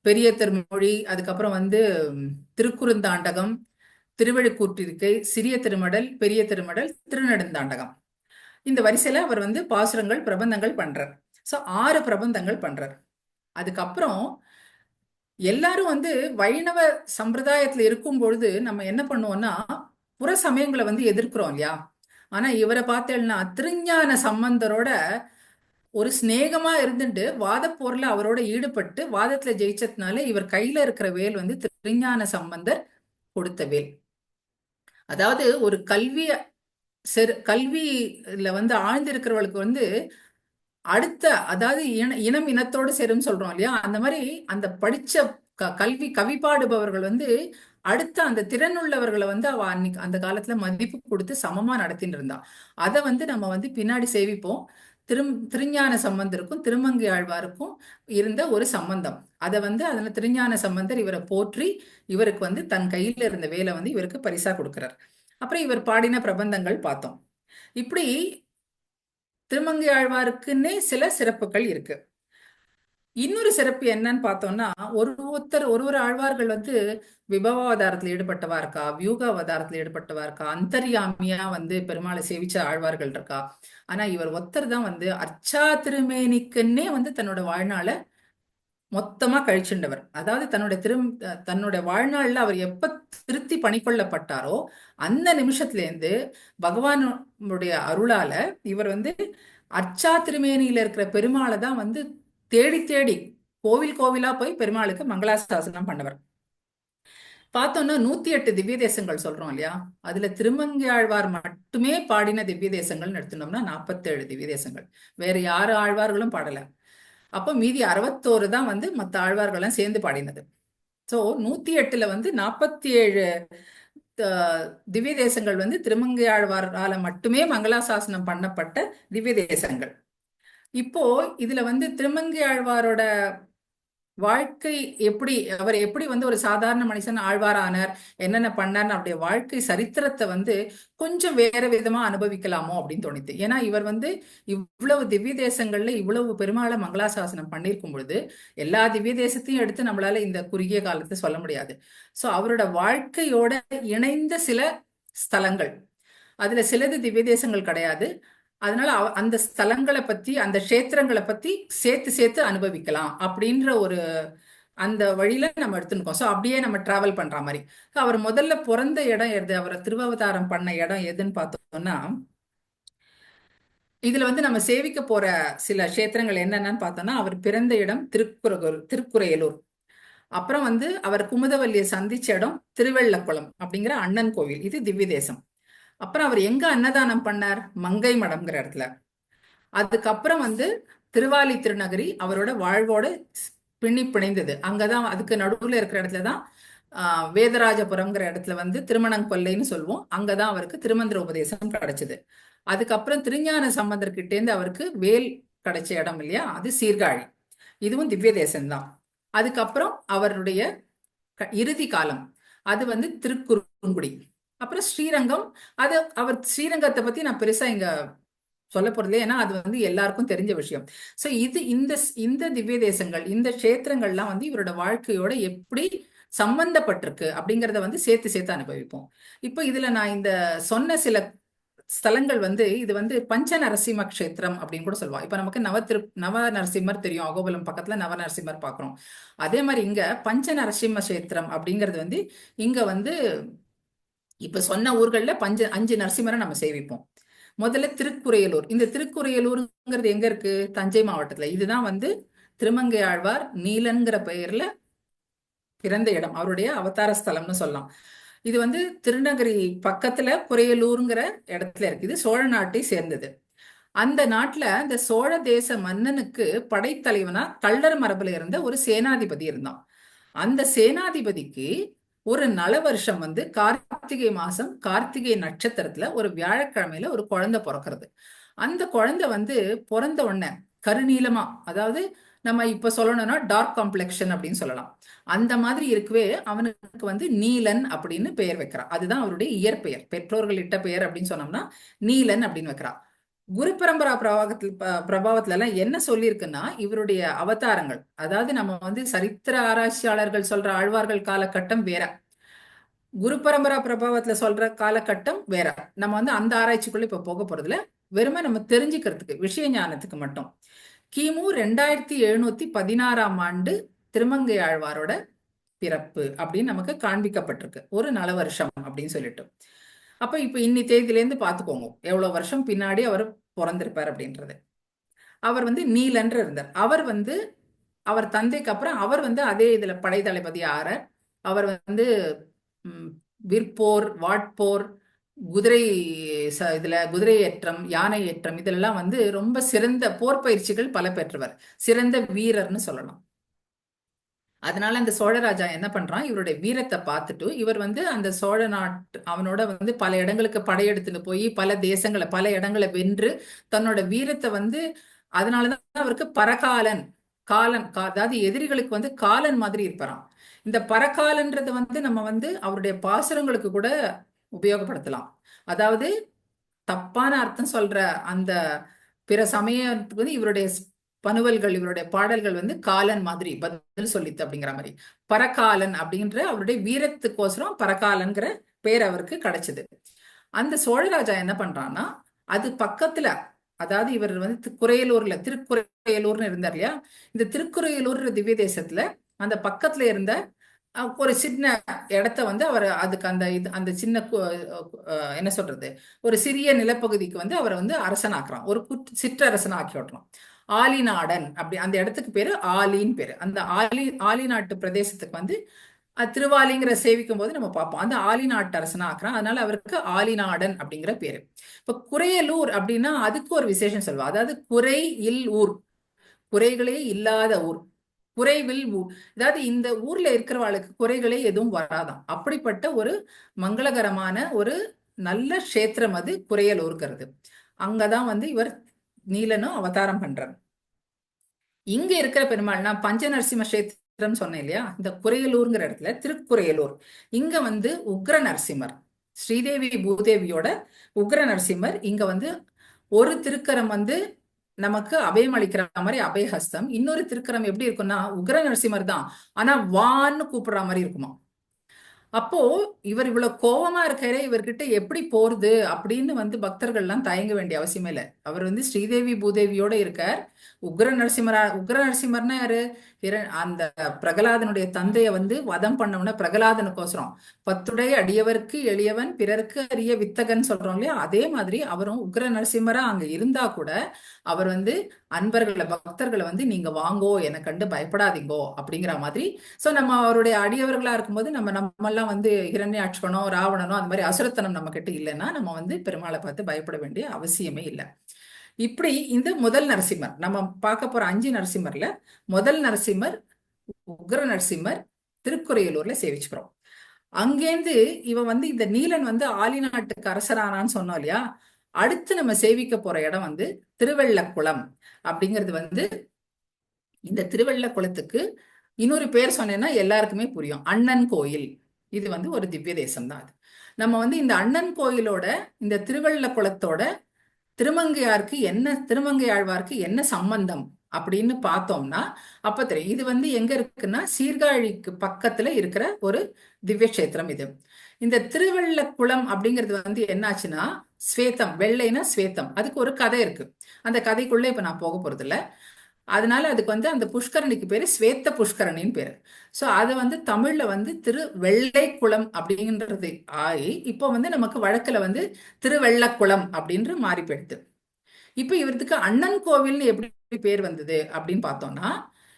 பெரிய திருமொழி, அதுக்கப்புறம் வந்து திருக்குறுந்தாண்டகம், திருவழுக்கூற்றிருக்கை, சிறிய திருமடல், பெரிய திருமடல், திருநெடுந்தாண்டகம். இந்த வரிசையில அவர் வந்து பாசுரங்கள் பிரபந்தங்கள் பண்றார். சோ 6 பிரபந்தங்கள் பண்றார். அதுக்கப்புறம் எல்லாரும் வந்து வைணவ சம்பிரதாயத்துல இருக்கும் பொழுது நம்ம என்ன பண்ணுவோம்னா புற சமயங்களை வந்து எதிர்க்கிறோம் இல்லையா? ஆனா இவரை பார்த்தேன்னா திருஞான சம்பந்தரோட ஒரு சிநேகமா இருந்துட்டு வாதப்போர்ல அவரோட ஈடுபட்டு வாதத்துல ஜெயிச்சதுனால இவர் கையில இருக்கிற வேல் வந்து திருஞான சம்பந்தர் கொடுத்த வேல். அதாவது ஒரு கல்வியில வந்து ஆழ்ந்திருக்கிறவளுக்கு வந்து அடுத்த, அதாவது இனம் இனத்தோடு சேரும் சொல்றோம் இல்லையா? அந்த மாதிரி அந்த படிச்ச கல்வி கவி பாடுபவர்கள் வந்து அடுத்த அந்த திறன் உள்ளவர்களை வந்து அவ அன்னைக்கு அந்த காலத்துல மதிப்பு கொடுத்து சமமா நடத்தின்னு இருந்தா. அதை வந்து நம்ம வந்து பின்னாடி சேவிப்போம். திருஞான சம்பந்தருக்கும் திருமங்கை ஆழ்வாருக்கும் இருந்த ஒரு சம்பந்தம். அதை வந்து அதுல திருஞான சம்பந்தர் இவரை போற்றி இவருக்கு வந்து தன் கையில இருந்த வேலை வந்து இவருக்கு பரிசா கொடுக்கிறார். அப்புறம் இவர் பாடின பிரபந்தங்கள் பார்த்தோம். இப்படி திருமங்கை ஆழ்வாருக்குன்னே சில சிறப்புகள் இருக்கு. இன்னொரு சிறப்பு என்னன்னு பார்த்தோம்னா ஒரு ஆழ்வார்கள் வந்து விபவாவதாரத்துல ஈடுபட்டவா இருக்கா, வியூக அவதாரத்துல ஈடுபட்டவா இருக்கா, அந்தர்யாமியா வந்து பெருமாளை சேவிச்ச ஆழ்வார்கள் இருக்கா. ஆனா இவர் ஒருத்தர் தான் வந்து அர்ச்சா திருமேனிக்குன்னே வந்து தன்னோட வாழ்நாளை மொத்தமா கழிச்சுண்டவர். அதாவது தன்னோட வாழ்நாள்ல அவர் எப்ப திருத்தி பணிக்கொள்ளப்பட்டாரோ அந்த நிமிஷத்துல இருந்து பகவானுடைய அருளால இவர் வந்து அர்ச்சா திருமேனியில இருக்கிற பெருமாளை தான் வந்து தேடி தேடி கோவில் கோவிலா போய் பெருமாளுக்கு மங்களாசாசனம் பண்ணவர். பார்த்தோம்னா 108 திவ்ய தேசங்கள் சொல்றோம் இல்லையா? அதுல திருமங்கையாழ்வார் மட்டுமே பாடின திவ்ய தேசங்கள் எடுத்துனோம்னா 47 திவ்ய தேசங்கள். வேற யாரு ஆழ்வார்களும் பாடல. அப்போ மீதி 61 தான் வந்து மற்ற ஆழ்வார்கள்லாம் சேர்ந்து பாடினது. சோ 108ல வந்து 47 திவ்ய தேசங்கள் வந்து திருமங்கை ஆழ்வாரால மட்டுமே மங்களாசாசனம் பண்ணப்பட்ட திவ்ய தேசங்கள். இப்போ இதுல வந்து திருமங்கை ஆழ்வாரோட வாழ்க்கை அவர் எப்படி வந்து ஒரு சாதாரண மனுஷன் ஆழ்வாரானார், என்னென்ன பண்ணார்னு அவருடைய வாழ்க்கை சரித்திரத்தை வந்து கொஞ்சம் வேற விதமா அனுபவிக்கலாமோ அப்படின்னு தோணித்து. ஏன்னா இவர் வந்து இவ்வளவு திவ்ய தேசங்கள்ல இவ்வளவு பெருமாளை மங்களாசாசனம் பண்ணியிருக்கும் பொழுது எல்லா திவ்ய தேசத்தையும் எடுத்து நம்மளால இந்த குறுகிய காலத்தை சொல்ல முடியாது. சோ அவரோட வாழ்க்கையோட இணைந்த சில ஸ்தலங்கள், அதுல சிலது திவ்ய தேசங்கள் கிடையாது. அதனால அந்த ஸ்தலங்களை பத்தி அந்த கஷேத்திரங்களை பத்தி சேர்த்து சேர்த்து அனுபவிக்கலாம் அப்படின்ற ஒரு அந்த வழியில நம்ம எடுத்துருக்கோம். ஸோ அப்படியே நம்ம டிராவல் பண்ற மாதிரி. அவர் முதல்ல பிறந்த இடம் எது, அவரை திருவாவதாரம் பண்ண இடம் எதுன்னு பார்த்தோம்னா இதுல வந்து நம்ம சேவிக்க போற சில கஷேத்திரங்கள் என்னென்னு பார்த்தோம்னா அவர் பிறந்த இடம் திருக்குறையலூர். அப்புறம் வந்து அவர் குமுதவல்லியை சந்திச்ச இடம் திருவெள்ளக்குளம் அப்படிங்கிற அண்ணன் கோவில், இது திவ்ய தேசம். அப்புறம் அவர் எங்க அன்னதானம் பண்ணார், மங்கை மடம்ங்கிற இடத்துல. அதுக்கப்புறம் வந்து திருவாலி திருநகரி அவரோட வாழ்வோட பிணைந்தது. அங்கதான் அதுக்கு நடுவுல இருக்கிற இடத்துலதான் வேதராஜபுரம்ங்கிற இடத்துல வந்து திருமணங்கொல்லைன்னு சொல்லுவோம். அங்கதான் அவருக்கு திருமந்திர உபதேசம் கிடைச்சது. அதுக்கப்புறம் திருஞான சம்பந்தர்கிட்ட இருந்து அவருக்கு வேல் கிடைச்ச இடம் இல்லையா, அது சீர்காழி, இதுவும் திவ்ய தேசம்தான். அதுக்கப்புறம் அவருடைய இறுதி காலம் அது வந்து திருக்குறுங்குடி. அப்புறம் ஸ்ரீரங்கம், அது அவர் ஸ்ரீரங்கத்தை பத்தி நான் பெருசா இங்க சொல்ல போறது, ஏன்னா அது வந்து எல்லாருக்கும் தெரிஞ்ச விஷயம். சோ இந்த திவ்ய தேசங்கள், இந்த கஷேத்திரங்கள்லாம் வந்து இவரோட வாழ்க்கையோட எப்படி சம்பந்தப்பட்டிருக்கு அப்படிங்கறத வந்து சேர்த்து சேர்த்து அனுபவிப்போம். இப்போ இதுல நான் இந்த சொன்ன சில ஸ்தலங்கள் வந்து இது வந்து பஞ்ச நரசிம்ம கஷேத்திரம் அப்படின்னு கூட சொல்லுவாங்க. இப்ப நமக்கு நவ நரசிம்மர் தெரியும், அகோபுரம் பக்கத்துல நவ நரசிம்மர் பாக்குறோம். அதே மாதிரி இங்க பஞ்ச நரசிம்ம கஷேத்திரம் அப்படிங்கிறது வந்து இங்க வந்து இப்ப சொன்ன ஊர்கள்ல 5 நரசிம்மரை நம்ம சேவிப்போம். முதல்ல திருக்குறையலூர். இந்த திருக்குறையலூருங்கிறது எங்க இருக்கு, தஞ்சை மாவட்டத்துல. இதுதான் வந்து திருமங்கை ஆழ்வார் நீலன்கிற பெயர்ல பிறந்த இடம், அவருடைய அவதார ஸ்தலம்னு சொல்லலாம். இது வந்து திருநகரி பக்கத்துல குறையலூருங்கிற இடத்துல இருக்கு. இது சோழ நாட்டை சேர்ந்தது. அந்த நாட்டுல இந்த சோழ தேச மன்னனுக்கு படைத்தலைவனா கள்ளர் மரபுல இருந்த ஒரு சேனாதிபதி இருந்தான். அந்த சேனாதிபதிக்கு ஒரு நல வருஷம் வந்து கார்த்திகை மாசம் கார்த்திகை நட்சத்திரத்துல ஒரு வியாழக்கிழமையில ஒரு குழந்தை பிறக்கிறது. அந்த குழந்தை வந்து பிறந்த உடனே கருநீலமா, அதாவது 2 கண்கள் நம்ம இப்ப சொல்லணும்னா டார்க் காம்ப்ளெக்ஷன் அப்படின்னு சொல்லலாம். அந்த மாதிரி இருக்கவே அவனுக்கு வந்து நீலன் அப்படின்னு பெயர் வைக்கிறான். அதுதான் அவருடைய இயற்பெயர். பெற்றோர்கள் இட்ட பெயர் அப்படின்னு சொன்னோம்னா நீலன் அப்படின்னு வைக்கிறான். குரு பரம்பரா பிரபாவத்துல எல்லாம் என்ன சொல்லியிருக்குன்னா, இவருடைய அவதாரங்கள், அதாவது நம்ம வந்து சரித்திர ஆராய்ச்சியாளர்கள் சொல்ற ஆழ்வார்கள் காலகட்டம் வேற, குரு பரம்பரா பிரபாவத்துல சொல்ற காலகட்டம் வேற. நம்ம வந்து அந்த ஆராய்ச்சிக்குள்ள இப்ப போக போறதுல, வெறுமை நம்ம தெரிஞ்சுக்கிறதுக்கு, விஷய ஞானத்துக்கு மட்டும். கிமு 2716ஆம் ஆண்டு திருமங்கை ஆழ்வாரோட பிறப்பு அப்படின்னு நமக்கு காண்பிக்கப்பட்டிருக்கு, ஒரு நல வருஷம் அப்படின்னு சொல்லிட்டு. அப்ப இப்ப இன்னி தேதியில இருந்து பாத்துக்கோங்க எவ்வளவு வருஷம் பின்னாடி அவர் பிறந்திருப்பார் அப்படின்றது. அவர் வந்து நீலன்று இருந்தார். அவர் வந்து அவர் தந்தைக்கு அப்புறம் அவர் வந்து அதே இதுல படை தளபதி ஆற. அவர் வந்து விற்போர், வாட்போர், குதிரை இதுல குதிரை ஏற்றம், யானை ஏற்றம், இதெல்லாம் வந்து ரொம்ப சிறந்த போர் பயிற்சிகள் பல பெற்றவர், சிறந்த வீரர்னு சொல்லலாம். அதனால அந்த சோழராஜா என்ன பண்றான், இவருடைய வீரத்தை பார்த்துட்டு இவர் வந்து அந்த சோழ நாட்டு அவனோட வந்து பல இடங்களுக்கு படையெடுத்துட்டு போய் பல தேசங்களை பல இடங்களை வென்று தன்னோட வீரத்தை வந்து, அதனாலதான் அவருக்கு பரகாலன், காலன், அதாவது எதிரிகளுக்கு வந்து காலன் மாதிரி இருப்பாராம். இந்த பரகாலன்றது வந்து நம்ம வந்து அவருடைய பாசுரங்களுக்கு கூட உபயோகப்படுத்தலாம். அதாவது தப்பான அர்த்தம் சொல்ற அந்த பிற சமயத்துக்கு வந்து இவருடைய பனுவல்கள், இவருடைய பாடல்கள் வந்து காலன் மாதிரி பதில் சொல்லித்து அப்படிங்கிற மாதிரி. பரகாலன் அப்படின்ற அவருடைய வீரத்துக்கோசரம் பரகாலன்கிற பேர் அவருக்கு கிடைச்சது. அந்த சோழராஜா என்ன பண்றான்னா, அது பக்கத்துல, அதாவது இவர் வந்து குறையலூர்ல, திருக்குறையலூர்னு இருந்தார் இல்லையா, இந்த திருக்குறையலூர் திவ்ய தேசத்துல அந்த பக்கத்துல இருந்த ஒரு சின்ன இடத்த வந்து அவர் அதுக்கு அந்த இது அந்த சின்ன என்ன சொல்றது, ஒரு சிறிய நிலப்பகுதிக்கு வந்து அவரை வந்து அரசனாக்குறான், ஒரு சிற்றரசனா ஆக்கி விட்டுறான். ஆலிநாடன் அப்படி அந்த இடத்துக்கு பேரு ஆலின்னு பேரு. அந்த ஆலி நாட்டு பிரதேசத்துக்கு வந்து திருவாலிங்கிற சேவிக்கும் போது நம்ம பார்ப்போம், அந்த ஆலி நாட்டு அரசனா ஆக்குறான். அதனால அவருக்கு ஆலிநாடன் அப்படிங்கிற பேரு. இப்ப குறையலூர் அப்படின்னா அதுக்கு ஒரு விசேஷம் சொல்லுவா, அதாவது குறை இல் ஊர், குறைகளே இல்லாத ஊர், குறைவில் ஊர். அதாவது இந்த ஊர்ல இருக்கிறவாளுக்கு குறைகளே எதுவும் வராதாம். அப்படிப்பட்ட ஒரு மங்களகரமான ஒரு நல்ல கஷேத்திரம் அது குறையலூர்கிறது. அங்கதான் வந்து இவர் நீலனும் அவதாரம் பண்றார். இங்க இருக்கிற பெருமாள், நான் பஞ்ச நரசிம்ம கஷேத்திரம் சொன்னேன் இல்லையா, இந்த குறையலூர்ங்கிற இடத்துல திருக்குறையலூர், இங்க வந்து உக்ர நரசிம்மர், ஸ்ரீதேவி பூதேவியோட உக்ர நரசிம்மர் இங்க வந்து ஒரு திருக்கரம் வந்து நமக்கு அபயம் அளிக்கிற மாதிரி அபயஹஸ்தம், இன்னொரு திருக்கரம் எப்படி இருக்கும்னா உக்ர நரசிம்மர் தான், ஆனா வான்னு கூப்பிடுற மாதிரி இருக்குமா. அப்போ இவர் இவ்வளவு கோபமா இருக்காரு, இவர்கிட்ட எப்படி போறது அப்படின்னு வந்து பக்தர்கள் எல்லாம் தயங்க வேண்டிய அவசியமே இல்லை. அவர் வந்து ஸ்ரீதேவி பூதேவியோட இருக்கார். உக்ர நரசிம்மர்னா யாரு, அந்த பிரகலாதனுடைய தந்தைய வந்து வதம் பண்ணவன பிரகலாதனுக்கோசரம், பத்துடைய அடியவருக்கு எளியவன் பிறருக்கு அரிய வித்தகன் சொல்றோம் இல்லையா, அதே மாதிரி அவரும் உக்ர நரசிம்மரா அங்க இருந்தா கூட அவர் வந்து அன்பர்களை பக்தர்களை வந்து நீங்க வாங்கோ, என கண்டு பயப்படாதீங்கோ அப்படிங்கிற மாதிரி. சோ நம்ம அவருடைய அடியவர்களா இருக்கும்போது நம்ம எல்லாம் வந்து ஹிரண்யாட்சகனோ ராவணனோ அந்த மாதிரி அசுரத்தனம் நம்ம கிட்ட இல்லைன்னா நம்ம வந்து பெருமாளை பார்த்து பயப்பட வேண்டிய அவசியமே இல்லை. இப்படி இந்த முதல் நரசிம்மர், நம்ம பார்க்க போற 5 நரசிம்மர்ல முதல் நரசிம்மர் உக்ர நரசிம்மர் திருக்குறையலூர்ல சேவிச்சுக்கிறோம். அங்கேருந்து இவன் வந்து இந்த நீலன் வந்து ஆலிநாட்டுக்கு அரசரானான்னு சொன்னோம் இல்லையா, அடுத்து நம்ம சேவிக்க போற இடம் வந்து திருவெள்ளக்குளம் அப்படிங்கிறது. வந்து இந்த திருவெள்ளக்குளத்துக்கு இன்னொரு பேர் சொன்னேன்னா எல்லாருக்குமே புரியும், அண்ணன் கோயில். இது வந்து ஒரு திவ்ய தேசம் தான் அது. நம்ம வந்து இந்த அண்ணன் கோயிலோட இந்த திருவெள்ளக்குளத்தோட திருமங்கையாருக்கு என்ன, திருமங்கையாழ்வாருக்கு என்ன சம்பந்தம் அப்படின்னு பார்த்தோம்னா அப்ப தெரியும். இது வந்து எங்க இருக்குன்னா சீர்காழிக்கு பக்கத்துல இருக்கிற ஒரு திவ்ய கஷேத்திரம் இது. இந்த திருவெள்ளக்குளம் அப்படிங்கிறது வந்து என்னாச்சுன்னா, ஸ்வேதம், வெள்ளைனா ஸ்வேதம், அதுக்கு ஒரு கதை இருக்கு. அந்த கதைக்குள்ள இப்ப நான் போக போறது இல்ல. அதனால அதுக்கு வந்து அந்த புஷ்கரணிக்கு பேரு ஸ்வேத்த புஷ்கரணின்னு பேரு. சோ அது வந்து தமிழ்ல வந்து திரு வெள்ளைக்குளம் அப்படின்றது ஆகி இப்போ வந்து நமக்கு வழக்குல வந்து திருவெள்ளக்குளம் அப்படின்னு மாறி போயிடுது. இப்ப இவருக்கு அண்ணன் கோவில்னு எப்படி பேர் வந்தது அப்படின்னு பார்த்தோம்னா,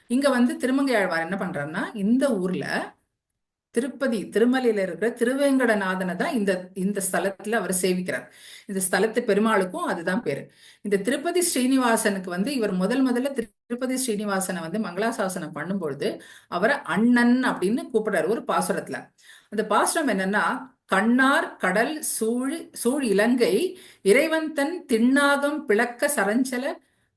இங்க வந்து திருமங்கையாழ்வார் என்ன பண்றாருன்னா, இந்த ஊர்ல திருப்பதி திருமலையில இருக்கிற திருவேங்கடநாதனை தான் இந்த இந்த ஸ்தலத்துல அவர் சேவிக்கிறார். இந்த ஸ்தலத்து பெருமாளுக்கும் அதுதான் பேரு. இந்த திருப்பதி ஸ்ரீனிவாசனுக்கு வந்து இவர் முதல்ல திருப்பதி ஸ்ரீனிவாசனை வந்து மங்களாசாசனம் பண்ணும்பொழுது அவரை அண்ணன் அப்படின்னு கூப்பிடுறாரு ஒரு பாசுரத்துல. அந்த பாசுரம் என்னன்னா, கண்ணார் கடல் சூழ் இலங்கை இறைவன் தன் திண்ணாகம் பிளக்க சரஞ்சல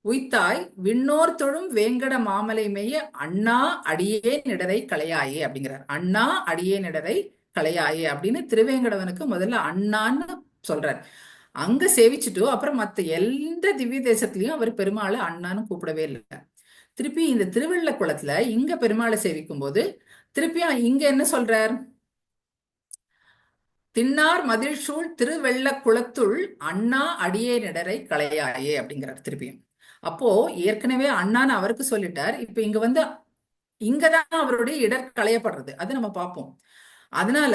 உய்த்தாய் விண்ணோர் தொழும் வேங்கட மாமலை மேய அண்ணா அடியே நிடரை களையாயே அப்படிங்கிறார். அண்ணா அடியே நிடரை களையாயே அப்படின்னு திருவேங்கடவனுக்கு முதல்ல அண்ணான்னு சொல்றார். அங்க சேவிச்சுட்டு அப்புறம் மத்த எந்த திவ்ய தேசத்திலையும் அவர் பெருமாளை அண்ணான்னு கூப்பிடவே இல்லை. திருப்பி இந்த திருவள்ளக்குளத்துல இங்க பெருமாளை சேவிக்கும் போது திருப்பியும் இங்க என்ன சொல்றார்? தின்னார் மதிழ்சூழ் திருவெள்ளக்குளத்துள் அண்ணா அடியே நிடரை களையாயே அப்படிங்கிறார் திருப்பியும். அப்போ ஏற்கனவே அண்ணான்னு அவருக்கு சொல்லிட்டார். இப்ப இங்க வந்து இங்கதான் அவருடைய இடர் களையப்படுறது, அது நம்ம பார்ப்போம். அதனால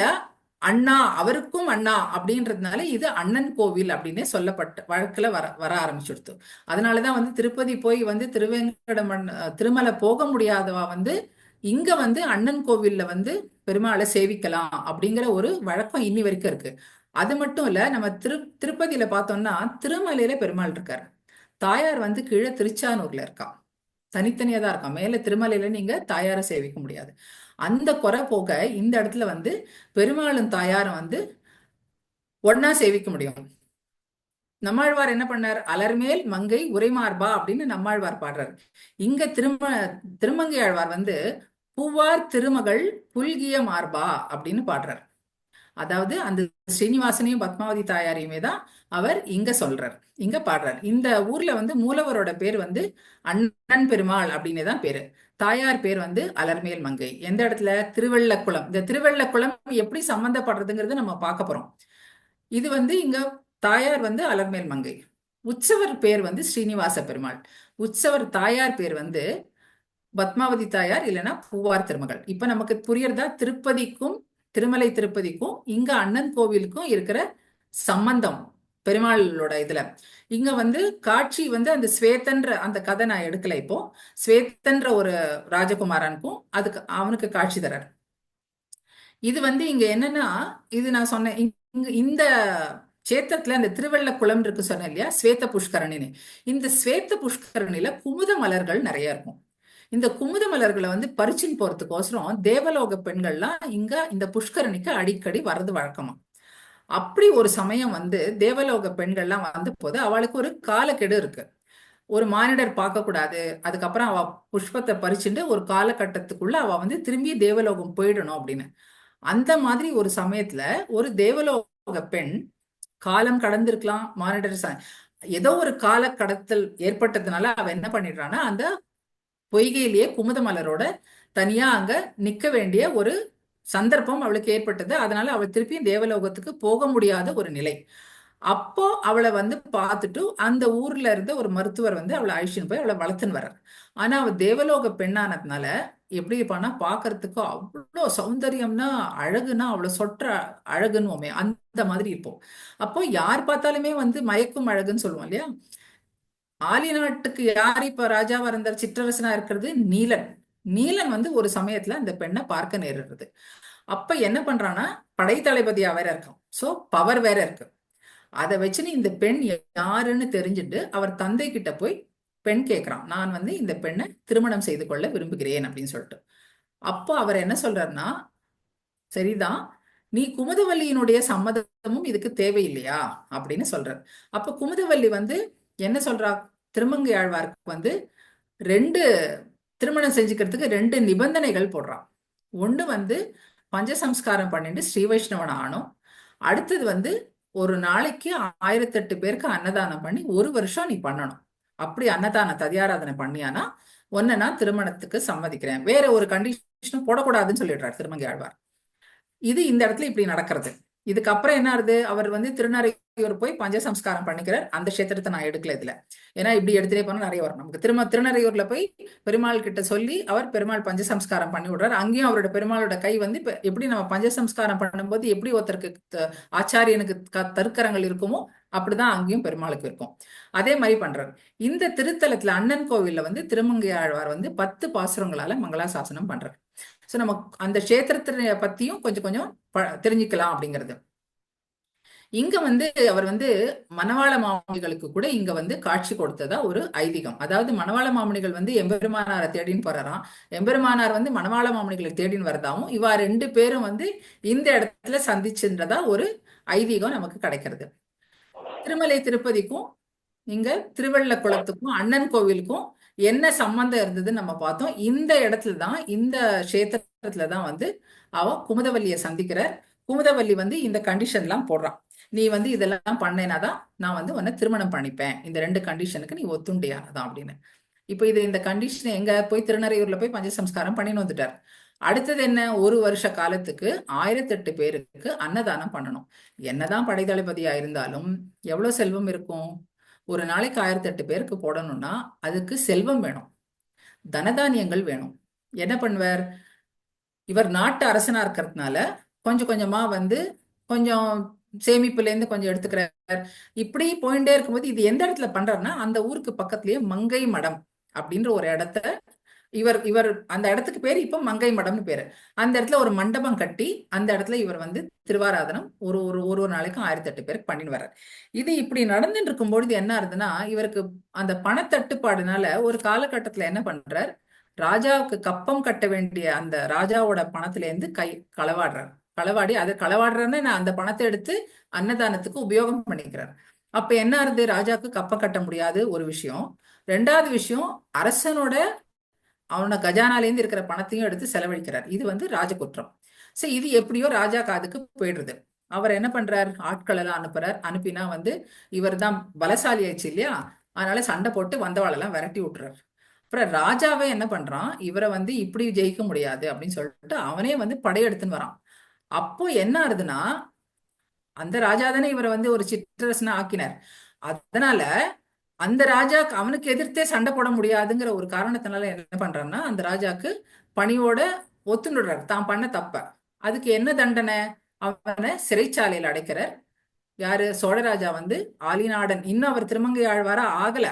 அண்ணா, அவருக்கும் அண்ணா அப்படின்றதுனால இது அண்ணன் கோவில் அப்படின்னே சொல்லப்பட்ட வழக்குல வர வர ஆரம்பிச்சுடுத்து. அதனாலதான் வந்து திருப்பதி போய் வந்து திருவேங்கடமன் திருமலை போக முடியாதவா வந்து இங்க வந்து அண்ணன் கோவில்ல வந்து பெருமாளை சேவிக்கலாம் அப்படிங்கிற ஒரு வழக்கம் இன்னி வரைக்கும் இருக்கு. அது மட்டும் இல்ல, நம்ம திருப்பதியில பார்த்தோம்னா திருமலையில பெருமாள் இருக்காரு. தாயார் வந்து கீழே திருச்சானூர்ல இருக்கா, தனித்தனியா தான் இருக்கான். மேல திருமலையில நீங்க தாயாரை சேவிக்க முடியாது. அந்த குறை போக இந்த இடத்துல வந்து பெருமாளும் தாயாரும் வந்து ஒன்னா சேவிக்க முடியும். நம்மாழ்வார் என்ன பண்ணார்? அலர்மேல் மங்கை உரைமார்பா அப்படின்னு நம்மாழ்வார் பாடுறாரு. இங்க திருமங்கை ஆழ்வார் வந்து பூவார் திருமகள் புல்கிய மார்பா அப்படின்னு பாடுறார். அதாவது அந்த ஸ்ரீனிவாசனையும் பத்மாவதி தாயாரையுமே தான் அவர் இங்க சொல்றார், இங்க பாடுறார். இந்த ஊர்ல வந்து மூலவரோட பேர் வந்து அண்ணன் பெருமாள் அப்படின்னு தான் பேரு. தாயார் பேர் வந்து அலர்மேல் மங்கை. எந்த இடத்துல? திருவெள்ளக்குளம். இந்த திருவெள்ளக்குளம் எப்படி சம்பந்தப்படுறதுங்கிறது நம்ம பார்க்க போறோம். இது வந்து இங்க தாயார் வந்து அலர்மேல் மங்கை, உற்சவர் பேர் வந்து ஸ்ரீனிவாச பெருமாள், உற்சவர் தாயார் பேர் வந்து பத்மாவதி தாயார் இல்லைன்னா பூவார் திருமகள். இப்ப நமக்கு புரியறதா திருப்பதிக்கும் திருமலை திருப்பதிக்கும் இங்க அண்ணன் கோவிலுக்கும் இருக்கிற சம்பந்தம் பெருமாளோட இதுல. இங்க வந்து காட்சி வந்து அந்த ஸ்வேதன்ற அந்த கதை நான் எடுக்கல. இப்போ ஸ்வேதன்ற ஒரு ராஜகுமாரனுக்கும் அதுக்கு அவனுக்கு காட்சி தரார். இது வந்து இங்க என்னன்னா, இது நான் சொன்னேன் இந்த சேத்திரத்துல அந்த திருவெள்ளக்குளம் இருக்கு சொன்னேன் இல்லையா, ஸ்வேத புஷ்கரணின்னு. இந்த ஸ்வேத புஷ்கரணில குமுத மலர்கள் நிறைய இருக்கும். இந்த குமுத மலர்களை வந்து பறிச்சுன்னு போறதுக்கோசரம் தேவலோக பெண்கள்லாம் இங்க இந்த புஷ்கரணிக்கு அடிக்கடி வர்றது வழக்கமா. அப்படி ஒரு சமயம் வந்து தேவலோக பெண்கள்லாம் வந்த போது அவளுக்கு ஒரு காலக்கெடு இருக்கு. ஒரு மானிடர் பார்க்க கூடாது, அதுக்கப்புறம் அவ புஷ்பத்தை பறிச்சுட்டு ஒரு காலகட்டத்துக்குள்ள அவ வந்து திரும்பி தேவலோகம் போயிடணும் அப்படின்னு. அந்த மாதிரி ஒரு சமயத்துல ஒரு தேவலோக பெண், காலம் கடந்திருக்கலாம், மானிடர் ஏதோ ஒரு கால கடத்தல் ஏற்பட்டதுனால அவ என்ன பண்ணிடுறான்னா அந்த பொய்கையிலேயே குமுத மலரோட தனியா அங்க நிக்க வேண்டிய ஒரு சந்தர்ப்பம் அவளுக்கு ஏற்பட்டது. அதனால அவள் திருப்பியும் தேவலோகத்துக்கு போக முடியாத ஒரு நிலை. அப்போ அவளை வந்து பார்த்துட்டு அந்த ஊர்ல இருந்த ஒரு மருத்துவர் வந்து அவளை அழிச்சுன்னு போய் அவளை வளர்த்துன்னு வர்றார். ஆனா அவ தேவலோக பெண்ணானதுனால எப்படி இருப்பான்னா பாக்குறதுக்கு அவ்வளோ சௌந்தரியம்னா, அழகுனா அவ்வளவு சொற்ற அழகுன்னு அந்த மாதிரி இருப்போம். அப்போ யார் பார்த்தாலுமே வந்து மயக்கும் அழகுன்னு சொல்லுவோம் இல்லையா. ஆலி நாட்டுக்கு யார் இப்ப ராஜாவா இருந்தார், சிற்றரசனா இருக்கிறது நீலன். நீலன் வந்து ஒரு சமயத்துல அந்த பெண்ணை பார்க்க நேரிடுறது. அப்ப என்ன பண்றான்னா படை தளபதியா வேற இருக்கும், சோ பவர் வேற இருக்கு. அதை வச்சுன்னு இந்த பெண் யாருன்னு தெரிஞ்சுட்டு அவர் தந்தை கிட்ட போய் பெண் கேட்கிறான், நான் வந்து இந்த பெண்ணை திருமணம் செய்து கொள்ள விரும்புகிறேன் அப்படின்னு சொல்லிட்டு. அப்போ அவர் என்ன சொல்றாருன்னா, சரிதான், நீ குமுதவல்லியினுடைய சம்மதமும் இதுக்கு தேவையில்லையா அப்படின்னு சொல்றார். அப்ப குமுதவல்லி வந்து என்ன சொல்றா, திருமங்கை ஆழ்வாருக்கு வந்து ரெண்டு திருமணம் செஞ்சுக்கிறதுக்கு ரெண்டு நிபந்தனைகள் போடுறான். ஒண்ணு வந்து பஞ்சசம்ஸ்காரம் பண்ணிட்டு ஸ்ரீ வைஷ்ணவன் ஆனும், அடுத்தது வந்து ஒரு நாளைக்கு 1008 பேருக்கு அன்னதானம் பண்ணி 1 வருஷம் நீ பண்ணணும். அப்படி அன்னதான ததியாராதனை பண்ணியானா ஒன்ன நான் திருமணத்துக்கு சம்மதிக்கிறேன், வேற ஒரு கண்டிஷனும் போடக்கூடாதுன்னு சொல்லிடுறாரு திருமங்கை ஆழ்வார். இது இந்த இடத்துல இப்படி நடக்கிறது. இதுக்கப்புறம் என்ன ஆகுது, அவர் வந்து திருநறையூர் போய் பஞ்சசம்ஸ்காரம் பண்ணிக்கிறார். அந்த கஷேத்திரத்தை நான் எடுக்கல இதுல, ஏன்னா இப்படி எடுத்துட்டே போனா நிறைய வரும் நமக்கு. திருநறையூர்ல போய் பெருமாள் கிட்ட சொல்லி அவர் பெருமாள் பஞ்சசம்ஸ்காரம் பண்ணி விடுறாரு. அங்கேயும் அவரோட பெருமாளோட கை வந்து இப்ப எப்படி நம்ம பஞ்சசம்ஸ்காரம் பண்ணும்போது எப்படி ஒருத்தருக்கு ஆச்சாரியனுக்கு தருக்கரங்கள் இருக்குமோ அப்படிதான் அங்கேயும் பெருமாளுக்கு இருக்கும். அதே மாதிரி பண்றாரு. இந்த திருத்தலத்துல அண்ணன் கோவில்ல வந்து திருமங்கை ஆழ்வார் வந்து 10 பாசுரங்களால மங்களாசாசனம் பண்றாரு. சோ நம்ம அந்த கஷேத்திரத்தை பத்தியும் கொஞ்சம் கொஞ்சம் தெரிஞ்சுக்கலாம் அப்படிங்கிறது. இங்க வந்து அவர் வந்து மணவாள மாமுனிகளுக்கு கூட இங்க வந்து காட்சி கொடுத்ததா ஒரு ஐதீகம். அதாவது மணவாள மாமுனிகள் வந்து எம்பெருமானாரை தேடின்னு போறாராம், எம்பெருமானார் வந்து மணவாள மாமுனிகளை தேடின்னு வரதாவும், இவா 2 பேரும் வந்து இந்த இடத்துல சந்திச்சுன்றதா ஒரு ஐதீகம் நமக்கு கிடைக்கிறது. திருமலை திருப்பதிக்கும் இங்க திருவள்ளகுளத்துக்கும் அண்ணன் கோவிலுக்கும் என்ன சம்பந்தம் இருந்ததுன்னு நம்ம பார்த்தோம். இந்த இடத்துல தான், இந்த கஷேத்திரத்துல தான் வந்து அவ குமுதவல்லியை சந்திக்கிறார். குமுதவல்லி வந்து இந்த கண்டிஷன்லாம் போடுறான். நீ வந்து இதெல்லாம் பண்ணேனாதான் நான் வந்து உன்னை திருமணம் பண்ணிப்பேன், இந்த 2 கண்டிஷனுக்கு நீ ஒத்துண்டியானதான் அப்படின்னு. இப்ப இந்த கண்டிஷன் எங்க போய் திருநறையூர்ல போய் பஞ்சசம்ஸ்காரம் பண்ணின்னு வந்துட்டார். அடுத்தது என்ன, 1 வருஷ காலத்துக்கு 1008 பேருக்கு அன்னதானம் பண்ணணும். என்னதான் படைத்தளபதியா இருந்தாலும் எவ்வளவு செல்வம் இருக்கும்? ஒரு நாளைக்கு 1008 பேருக்கு போடணும்னா அதுக்கு செல்வம் வேணும், தனதானியங்கள் வேணும். என்ன பண்ணுவார்? இவர் நாட்டு அரசனா இருக்கிறதுனால கொஞ்சம் கொஞ்சமா வந்து கொஞ்சம் சேமிப்புல இருந்து கொஞ்சம் எடுத்துக்கிறார். இப்படி போயிட்டே இருக்கும்போது இது எந்த இடத்துல பண்றாருன்னா, அந்த ஊருக்கு பக்கத்துலயே மங்கை மடம் அப்படின்ற ஒரு இடத்த இவர் இவர் அந்த இடத்துக்கு பேரு இப்ப மங்கை மடம்னு பேரு. அந்த இடத்துல ஒரு மண்டபம் கட்டி அந்த இடத்துல இவர் வந்து திருவாராதனம் ஒரு ஒரு ஒரு ஒரு நாளைக்கும் 1008 பேருக்கு பண்ணின்னு வர்றார். இது இப்படி நடந்துட்டு இருக்கும்பொழுது என்ன ஆகுதுன்னா, இவருக்கு அந்த பணத்தட்டுப்பாடுனால ஒரு காலகட்டத்துல என்ன பண்றார், ராஜாவுக்கு கப்பம் கட்ட வேண்டிய அந்த ராஜாவோட பணத்துல இருந்து களவாடுறார். களவாடி அதை களவாடுறேன்னு நான் அந்த பணத்தை எடுத்து அன்னதானத்துக்கு உபயோகம் பண்ணிக்கிறார். அப்ப என்ன ஆகுது, ராஜாவுக்கு கப்பம் கட்ட முடியாது ஒரு விஷயம். ரெண்டாவது விஷயம், அரசனோட அவனோட கஜானாலேருந்து இருக்கிற பணத்தையும் எடுத்து செலவழிக்கிறார். இது வந்து ராஜகுற்றம். சரி, இது எப்படியோ ராஜா காதுக்கு போயிடுறது. அவர் என்ன பண்றார், ஆட்கள் எல்லாம் அனுப்புறார். அனுப்பினா வந்து இவர் தான் பலசாலி ஆயிடுச்சு இல்லையா, அதனால சண்டை போட்டு வந்தவாளெல்லாம் விரட்டி விட்டுறாரு. அப்புறம் ராஜாவே என்ன பண்றான், இவரை வந்து இப்படி ஜெயிக்க முடியாது அப்படின்னு சொல்லிட்டு அவனே வந்து படையெடுத்துன்னு வரான். அப்போ என்ன ஆகுதுன்னா, அந்த ராஜா தானே இவரை வந்து ஒரு சிற்றரசனா ஆக்கினார். அதனால அந்த ராஜா அவனுக்கு எதிர்த்தே சண்டை போட முடியாதுங்கிற ஒரு காரணத்தினால என்ன பண்றான்னா, அந்த ராஜாக்கு பணியோட ஒத்துணுடுறார் தான் பண்ண தப்ப. அதுக்கு என்ன தண்டனை, அவனை சிறைச்சாலையில் அடைக்கிறார். யாரு, சோழராஜா வந்து ஆலிநாடன். இன்னும் அவர் திருமங்கை ஆழ்வாரா ஆகல.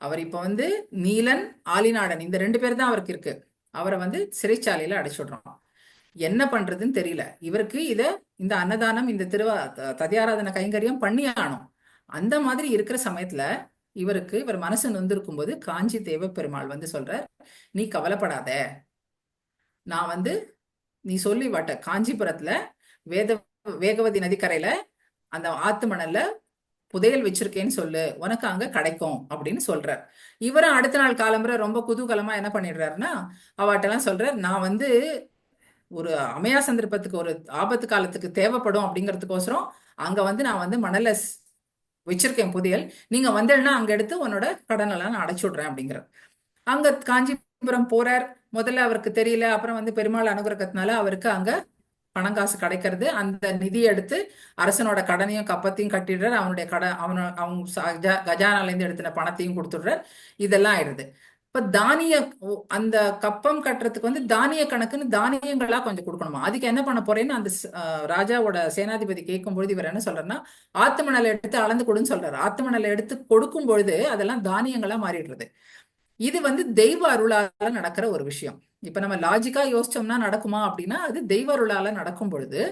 அவர் இப்ப வந்து நீலன், ஆலிநாடன் இந்த 2 பேர் தான் அவருக்கு இருக்கு. அவரை வந்து சிறைச்சாலையில அடைச்சுடுறோம். என்ன பண்றதுன்னு தெரியல இவருக்கு. இந்த அன்னதானம், இந்த ததியாராதன கைங்கரியம் பண்ணி ஆனும். அந்த மாதிரி இருக்கிற சமயத்துல இவர் மனசு நொந்திருக்கும் போது காஞ்சி தேவ பெருமாள் வந்து சொல்றார், நீ கவலைப்படாத, நான் வந்து நீ சொல்லி வாட்ட காஞ்சிபுரத்துல வேத வேகவதி நதிக்கரையில அந்த ஆத்து மணல்ல புதையல் வச்சிருக்கேன்னு சொல்லு, உனக்கு அங்க கிடைக்கும் அப்படின்னு சொல்றார். இவரும் அடுத்த நாள் காலம்புற ரொம்ப குதூகலமா என்ன பண்ணிடுறாருன்னா, அவாட்டெல்லாம் சொல்றார், நான் வந்து ஒரு அமையா சந்தர்ப்பத்துக்கு ஒரு ஆபத்து காலத்துக்கு தேவைப்படும் அப்படிங்கிறதுக்கோசரம் அங்க வந்து நான் வந்து மணல வச்சிருக்கேன் புதையல், நீங்க வந்தேன்னா அங்க எடுத்து உன்னோட கடன் எல்லாம் நான் அடைச்சு விடுறேன் அப்படிங்கிற. அங்க காஞ்சிபுரம் போறார். முதல்ல அவருக்கு தெரியல, அப்புறம் வந்து பெருமாள் அனுகிரகத்தினால அவருக்கு அங்க பணம் காசு கிடைக்கிறது. அந்த நிதியை எடுத்து அரசனோட கடனையும் கப்பத்தையும் கட்டிடுறார். அவனுடைய அவங்க கஜானால இருந்து எடுத்துன பணத்தையும் கொடுத்துடுறார். இதெல்லாம் ஆயிடுது. இப்ப அந்த கப்பம் கட்டுறதுக்கு வந்து தானிய கணக்குன்னு தானியங்களா கொஞ்சம் கொடுக்கணுமா. அதுக்கு என்ன பண்ண போறேன்னு அந்த ராஜாவோட சேனாதிபதி கேட்கும் பொழுது இவர் என்ன சொல்றாருன்னா, ஆத்து மணலை எடுத்து அளந்து கொடுன்னு சொல்றாரு. ஆத்து மணலை எடுத்து கொடுக்கும் பொழுது அதெல்லாம் தானியங்களா மாறிடுறது. இது வந்து தெய்வ அருளால நடக்கிற ஒரு விஷயம். இப்ப நம்ம லாஜிக்கா யோசிச்சோம்னா நடக்குமா அப்படின்னா, அது தெய்வ அருளால நடக்கும் பொழுது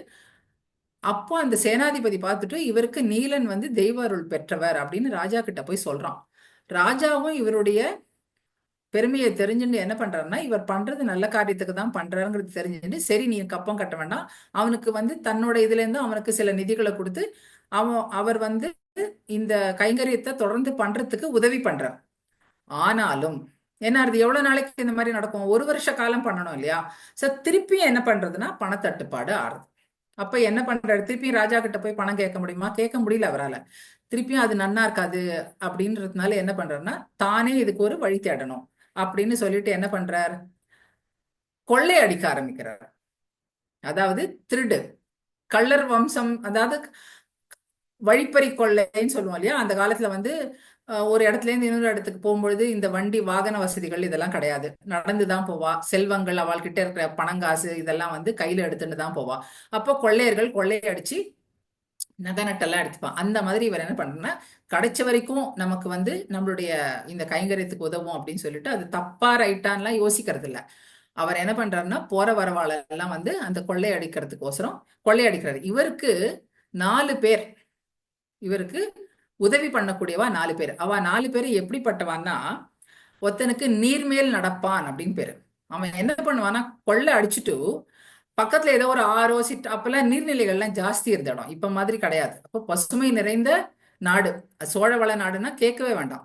அப்போ அந்த சேனாதிபதி பார்த்துட்டு இவருக்கு நீலன் வந்து தெய்வ அருள் பெற்றவர் அப்படின்னு ராஜா கிட்ட போய் சொல்றான். ராஜாவும் இவருடைய பெருமையை தெரிஞ்சுட்டு என்ன பண்றாருன்னா, இவர் பண்றது நல்ல காரியத்துக்கு தான் பண்றாருங்கிறது தெரிஞ்சுட்டு, சரி நீ கப்பம் கட்ட வேண்டாம், அவனுக்கு வந்து தன்னோட இதுல இருந்து அவனுக்கு சில நிதிகளை கொடுத்து அவர் வந்து இந்த கைங்கரியத்தை தொடர்ந்து பண்றதுக்கு உதவி பண்றார். ஆனாலும் என்ன ஆகுது, எவ்வளவு நாளைக்கு இந்த மாதிரி நடக்கும், 1 வருஷ காலம் பண்ணணும் இல்லையா. சோ திருப்பியும் என்ன பண்றதுன்னா பணத்தட்டுப்பாடு ஆறுது. அப்ப என்ன பண்றாரு, திருப்பியும் ராஜா கிட்ட போய் பணம் கேட்க முடியுமா, கேட்க முடியல அவரால். திருப்பியும் அது நன்னா இருக்காது அப்படின்றதுனால என்ன பண்றாருன்னா, தானே இதுக்கு ஒரு வழி தேடணும் அப்படின்னு சொல்லிட்டு என்ன பண்றார், கொள்ளை அடிக்க ஆரம்பிக்கிறார். அதாவது திருடு, கள்ளர் வம்சம், அதாவது வழிப்பறி கொள்ளைன்னு சொல்லுவோம் இல்லையா. அந்த காலத்துல வந்து ஒரு இடத்துல இருந்து இன்னொரு இடத்துக்கு போகும்பொழுது இந்த வண்டி வாகன வசதிகள் இதெல்லாம் கிடையாது, நடந்துதான் போவா. செல்வங்கள் அவள்கிட்ட இருக்கிற பணங்காசு இதெல்லாம் வந்து கையில எடுத்துட்டு தான் போவா. அப்போ கொள்ளையர்கள் கொள்ளையடிச்சு நகை நட்டெல்லாம் எடுத்துப்பான். அந்த மாதிரி இவர் என்ன பண்றேன்னா, கிடைச்ச வரைக்கும் நமக்கு வந்து நம்மளுடைய இந்த கைங்கரியத்துக்கு உதவும் அப்படின்னு சொல்லிட்டு அது தப்பா ரைட்டான்லாம் யோசிக்கிறது இல்ல. அவர் என்ன பண்றாருன்னா, போற வரவாள எல்லாம் வந்து அந்த கொள்ளையடிக்கிறதுக்கோசரம் கொள்ளையடிக்கிறாரு. இவருக்கு 4 பேர், இவருக்கு உதவி பண்ணக்கூடியவா 4 பேர். அவ 4 பேர் எப்படிப்பட்டவான்னா, ஒருத்தனுக்கு நீர்மேல் நடப்பான் அப்படின்னு பேரு. அவன் என்ன பண்ணுவான்னா, கொள்ளை அடிச்சுட்டு பக்கத்துல ஏதோ ஒரு ஆறோ அப்பெல்லாம் நீர்நிலைகள்லாம் ஜாஸ்தி இருந்த இடம், இப்ப மாதிரி கிடையாது. அப்போ பசுமை நிறைந்த நாடு. சோழவள நாடுன்னா கேட்கவே வேண்டாம்.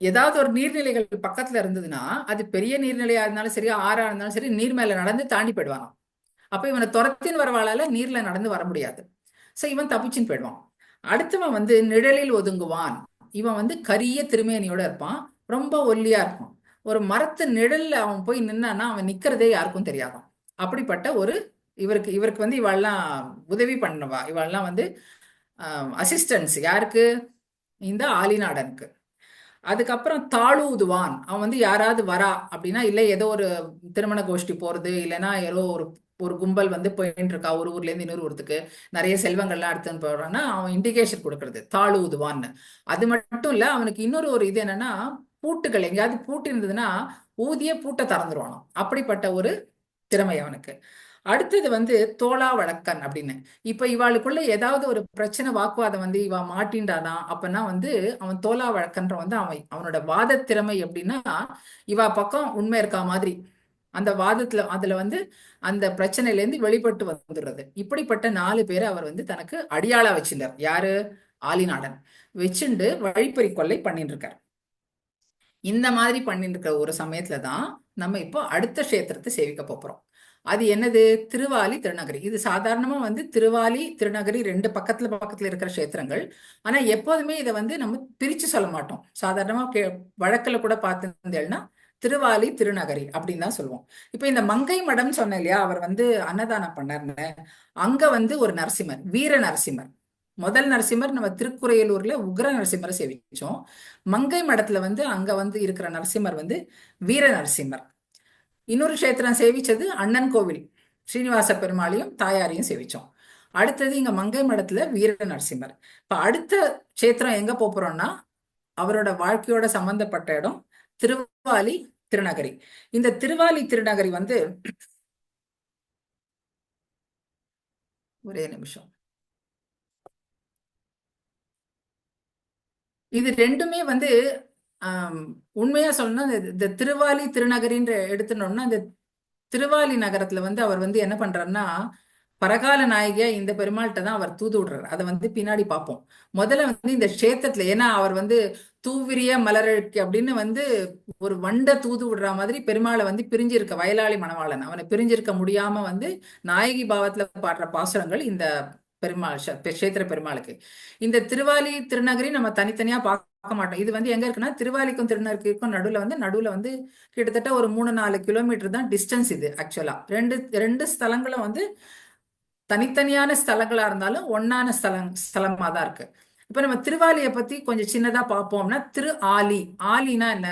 ஏதாவது ஒரு நீர்நிலைகள் பக்கத்துல இருந்ததுன்னா அது பெரிய நீர்நிலையா இருந்தாலும் சரி, ஆறா இருந்தாலும் சரி, நீர் மேல நடந்து தாண்டி போயிடுவான். அப்ப இவனை துரத்தின் வரவாளால நீர்ல நடந்து வர முடியாது. சோ இவன் தப்பிச்சுன்னு போயிடுவான். அடுத்தவன் வந்து நிழலில் ஒதுங்குவான். இவன் வந்து கரிய திருமேனியோட இருப்பான், ரொம்ப ஒல்லியா இருப்பான். ஒரு மரத்து நிழல்ல அவன் போய் நின்னான்னா அவன் நிக்கிறதே யாருக்கும் தெரியாதான். அப்படிப்பட்ட ஒரு இவருக்கு இவருக்கு வந்து இவெல்லாம் உதவி பண்ணவா, இவெல்லாம் வந்து அசிஸ்டன்ஸ் யாருக்கு? இந்த ஆலிநாடனுக்கு. அதுக்கப்புறம் தாழூதுவான். அவன் வந்து யாராவது வரா அப்படின்னா, இல்ல ஏதோ ஒரு திருமண கோஷ்டி போறது, இல்லைன்னா ஏதோ ஒரு ஒரு கும்பல் வந்து போயிட்டு இருக்கா ஒரு ஊர்ல இருந்து இன்னொரு ஊருக்கு, நிறைய செல்வங்கள்லாம் எடுத்துன்னு போறான்னா அவன் இண்டிகேஷன் கொடுக்கறது தாழூதுவான்னு. அது மட்டும் இல்ல, அவனுக்கு இன்னொரு ஒரு இது என்னன்னா, பூட்டுகள் எங்கேயாவது பூட்டு இருந்ததுன்னா ஊதிய பூட்டை திறந்துருவானோ, அப்படிப்பட்ட ஒரு திறமை அவனுக்கு. அடுத்தது வந்து தோளா வழக்கன் அப்படின்னு. இப்ப இவாளுக்குள்ள ஏதாவது ஒரு பிரச்சனை வாக்குவாதம் வந்து இவ மாட்டின்டானா, அப்பனா வந்து அவன் தோளா வழக்கன்ற வந்து அவனோட வாத திறமை எப்படின்னா, இவ பக்கம் உண்மை இருக்கா மாதிரி அந்த வாதத்துல அதுல வந்து அந்த பிரச்சனையில இருந்து வெளிப்பட்டு வந்துடுறது. இப்படிப்பட்ட 4 பேரை அவர் வந்து தனக்கு அடியாளா வச்சிருந்தார். யாரு? ஆலிநாடன் வச்சுண்டு வழிப்பறி கொள்ளை பண்ணிட்டு இருக்கார். இந்த மாதிரி பண்ணிட்டு இருக்கிற ஒரு சமயத்துலதான் நம்ம இப்போ அடுத்த கஷேத்திரத்தை சேவிக்க போறோம். அது என்னது? திருவாலி திருநகரி. இது சாதாரணமா வந்து திருவாலி திருநகரி ரெண்டு பக்கத்துல பக்கத்துல இருக்கிற கஷேத்திரங்கள். ஆனா எப்போதுமே இதை வந்து நம்ம பிரிச்சு சொல்ல மாட்டோம். சாதாரணமா வழக்குல கூட பார்த்திருந்தேன்னா திருவாலி திருநகரி அப்படின்னு தான் சொல்லுவோம். இப்ப இந்த மங்கை மடம் சொன்னேன் இல்லையா, அவர் வந்து அன்னதானம் பண்ணார்னு. அங்க வந்து ஒரு நரசிம்மர், வீர நரசிம்மர். முதல் நரசிம்மர் நம்ம திருக்குறையலூர்ல உக்ர நரசிம்மரை சேவிச்சோம். மங்கை மடத்துல வந்து அங்க வந்து இருக்கிற நரசிம்மர் வந்து வீர நரசிம்மர். இன்னொரு கஷேத்திரம் சேவிச்சது அண்ணன் கோவில், ஸ்ரீனிவாச பெருமாளையும் தாயாரையும் சேவிச்சோம். அடுத்தது இங்க மங்கை மடத்துல வீர நரசிம்மர். இப்ப அடுத்த கஷேத்திரம் எங்க போறோம்னா, அவரோட வாழ்க்கையோட சம்பந்தப்பட்ட இடம் திருவாலி திருநகரி. இந்த திருவாலி திருநகரி வந்து ஒரே நிமிஷம். இது ரெண்டுமே வந்து உண்மையா சொல்லணும்னா, இந்த திருவாலி திருநகரின்ற எடுத்துனோம்னா, இந்த திருவாலி நகரத்துல வந்து அவர் வந்து என்ன பண்றாருன்னா, பரகால நாயகியா இந்த பெருமாள்கிட்ட தான் அவர் தூது விடுறாரு. அதை வந்து பின்னாடி பார்ப்போம். முதல்ல வந்து இந்த கஷேத்திரத்துல, ஏன்னா அவர் வந்து தூவிரிய மலரழுக்கு அப்படின்னு வந்து ஒரு வண்ட தூது விடுற மாதிரி பெருமாளை வந்து பிரிஞ்சிருக்க வயலாளி மணவாளன் அவனை பிரிஞ்சிருக்க முடியாம வந்து நாயகி பாவத்துல பாடுற பாசுரங்கள் இந்த பெருமாள் கஷேத்திர பெருமாளுக்கு. இந்த திருவாலி திருநகரி நம்ம தனித்தனியா பார்க்க மாட்டோம். இது வந்து எங்க இருக்குன்னா, திருவாலிக்கும் திருநகரிக்கும் நடுவுல வந்து கிட்டத்தட்ட ஒரு 3-4 கிலோமீட்டர் தான் டிஸ்டன்ஸ். இது ஆக்சுவலா ரெண்டு ரெண்டு ஸ்தலங்களும் வந்து தனித்தனியான ஸ்தலங்களா இருந்தாலும் ஒன்னான ஸ்தலமா தான் இருக்கு. இப்ப நம்ம திருவாலியை பத்தி கொஞ்சம் சின்னதா பார்ப்போம்னா, திரு ஆலி. ஆலினா என்ன?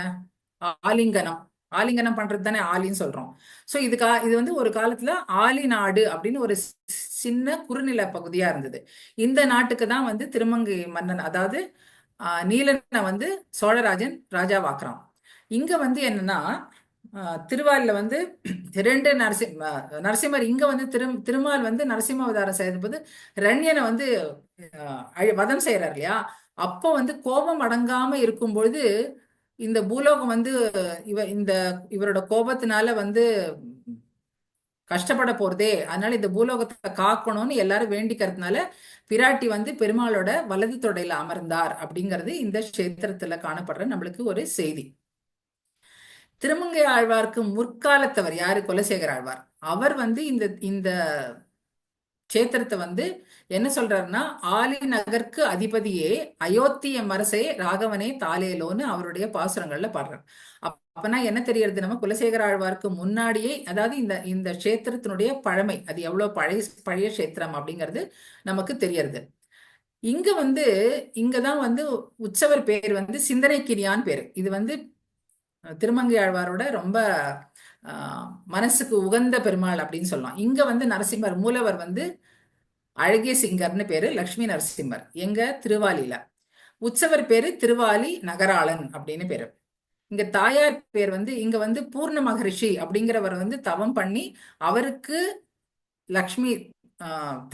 ஆலிங்கனம். ஆலிங்கனம் பண்றது தானே ஆலின்னு சொல்றோம். சோ இது வந்து ஒரு காலத்துல ஆலி நாடு அப்படின்னு ஒரு சின்ன குறுநில பகுதியா இருந்தது. இந்த நாட்டுக்கு தான் வந்து திருமங்கை மன்னன், அதாவது நீலனை வந்து சோழராஜன் ராஜாவாக்குறான். இங்க வந்து என்னன்னா, திருவாலில வந்து ரெண்டு நரசிம்மர் இங்க வந்து திருமால் வந்து நரசிம்ம அவதாரம் செய்யும்போது ரண்யனை வந்து வதம் செய்யறாரு இல்லையா, அப்போ வந்து கோபம் அடங்காம இருக்கும்பொழுது இந்த பூலோகம் வந்து இவரோட கோபத்தினால வந்து கஷ்டப்பட போறதே, அதனால இந்த பூலோகத்தை காக்கணும்னு எல்லாரும் வேண்டிக்கிறதுனால பிராட்டி வந்து பெருமாளோட வலது தொடையில அமர்ந்தார் அப்படிங்கிறது இந்த கஷேத்திரத்துல காணப்படுற நம்மளுக்கு ஒரு செய்தி. திருமங்கை ஆழ்வாருக்கு முற்காலத்தவர் யாரு? குலசேகர ஆழ்வார். அவர் வந்து இந்த இந்த கஷேத்திரத்தை வந்து என்ன சொல்றாருன்னா, ஆலி நகருக்கு அதிபதியே அயோத்திய மரசே ராகவனே தாலேலோன்னு அவருடைய பாசுரங்கள்ல பாடுறார். அப்பனா என்ன தெரியறது? நம்ம குலசேகர ஆழ்வாருக்கு முன்னாடியே, அதாவது இந்த இந்த கஷேத்திரத்தினுடைய பழமை, அது எவ்வளவு பழைய கஷேத்திரம் அப்படிங்கிறது நமக்கு தெரியறது. இங்க வந்து இங்கதான் வந்து உற்சவர் பேர் வந்து சிந்தனைக்கினியான் பேரு. இது வந்து திருமங்கை ஆழ்வாரோட ரொம்ப மனசுக்கு உகந்த பெருமாள் அப்படின்னு சொல்லலாம். இங்க வந்து நரசிம்மர் மூலவர் வந்து அழகிய சிங்கர்னு பேரு, லக்ஷ்மி நரசிம்மர். எங்க? திருவாலியில. உற்சவர் பேரு திருவாலி நகராளன் அப்படின்னு பேரு. இங்க தாயார் பேர் வந்து இங்க வந்து பூர்ண மகரிஷி அப்படிங்கிறவர் வந்து தவம் பண்ணி அவருக்கு லக்ஷ்மி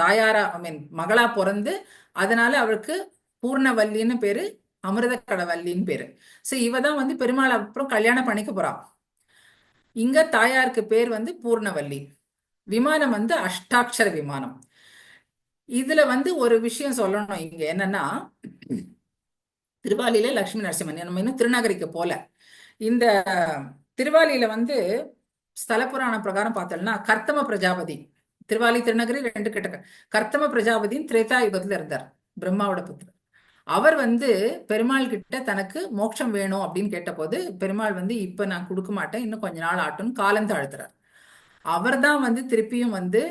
தாயாரா ஐ மீன் மகளா பிறந்து, அதனால அவருக்கு பூர்ணவல்லின்னு பேரு, அமிர்த கடவல்லின்னு பேரு. சோ இவதான் வந்து பெருமாள் அப்புறம் கல்யாணம் பண்ணிக்க போறா. இங்க தாயாருக்கு பேர் வந்து பூர்ணவல்லி. விமானம் வந்து அஷ்டாட்சர விமானம். இதுல வந்து ஒரு விஷயம் சொல்லணும் இங்க என்னன்னா, திருவாலியில லட்சுமி நரசிம்மன் நம்ம இன்னும் திருநகரிக்கு போல. இந்த திருவாலியில வந்து ஸ்தல புராணம் பிரகாரம் பார்த்தோம்னா கர்த்தம பிரஜாபதி, திருவாலி திருநகரி ரெண்டு கிட்ட, கர்த்தம பிரஜாபதியின் திரேதா யுகத்துல இருந்தார், பிரம்மாவோட புத்திரர். அவர் வந்து பெருமாள் கிட்ட தனக்கு மோட்சம் வேணும் அப்படின்னு கேட்டபோது பெருமாள் வந்து இப்ப நான் கொடுக்க மாட்டேன், இன்னும் கொஞ்ச நாள் ஆட்டும் காலம் தாழ்த்துறார். அவர் தான் வந்து திருப்பியும் வந்து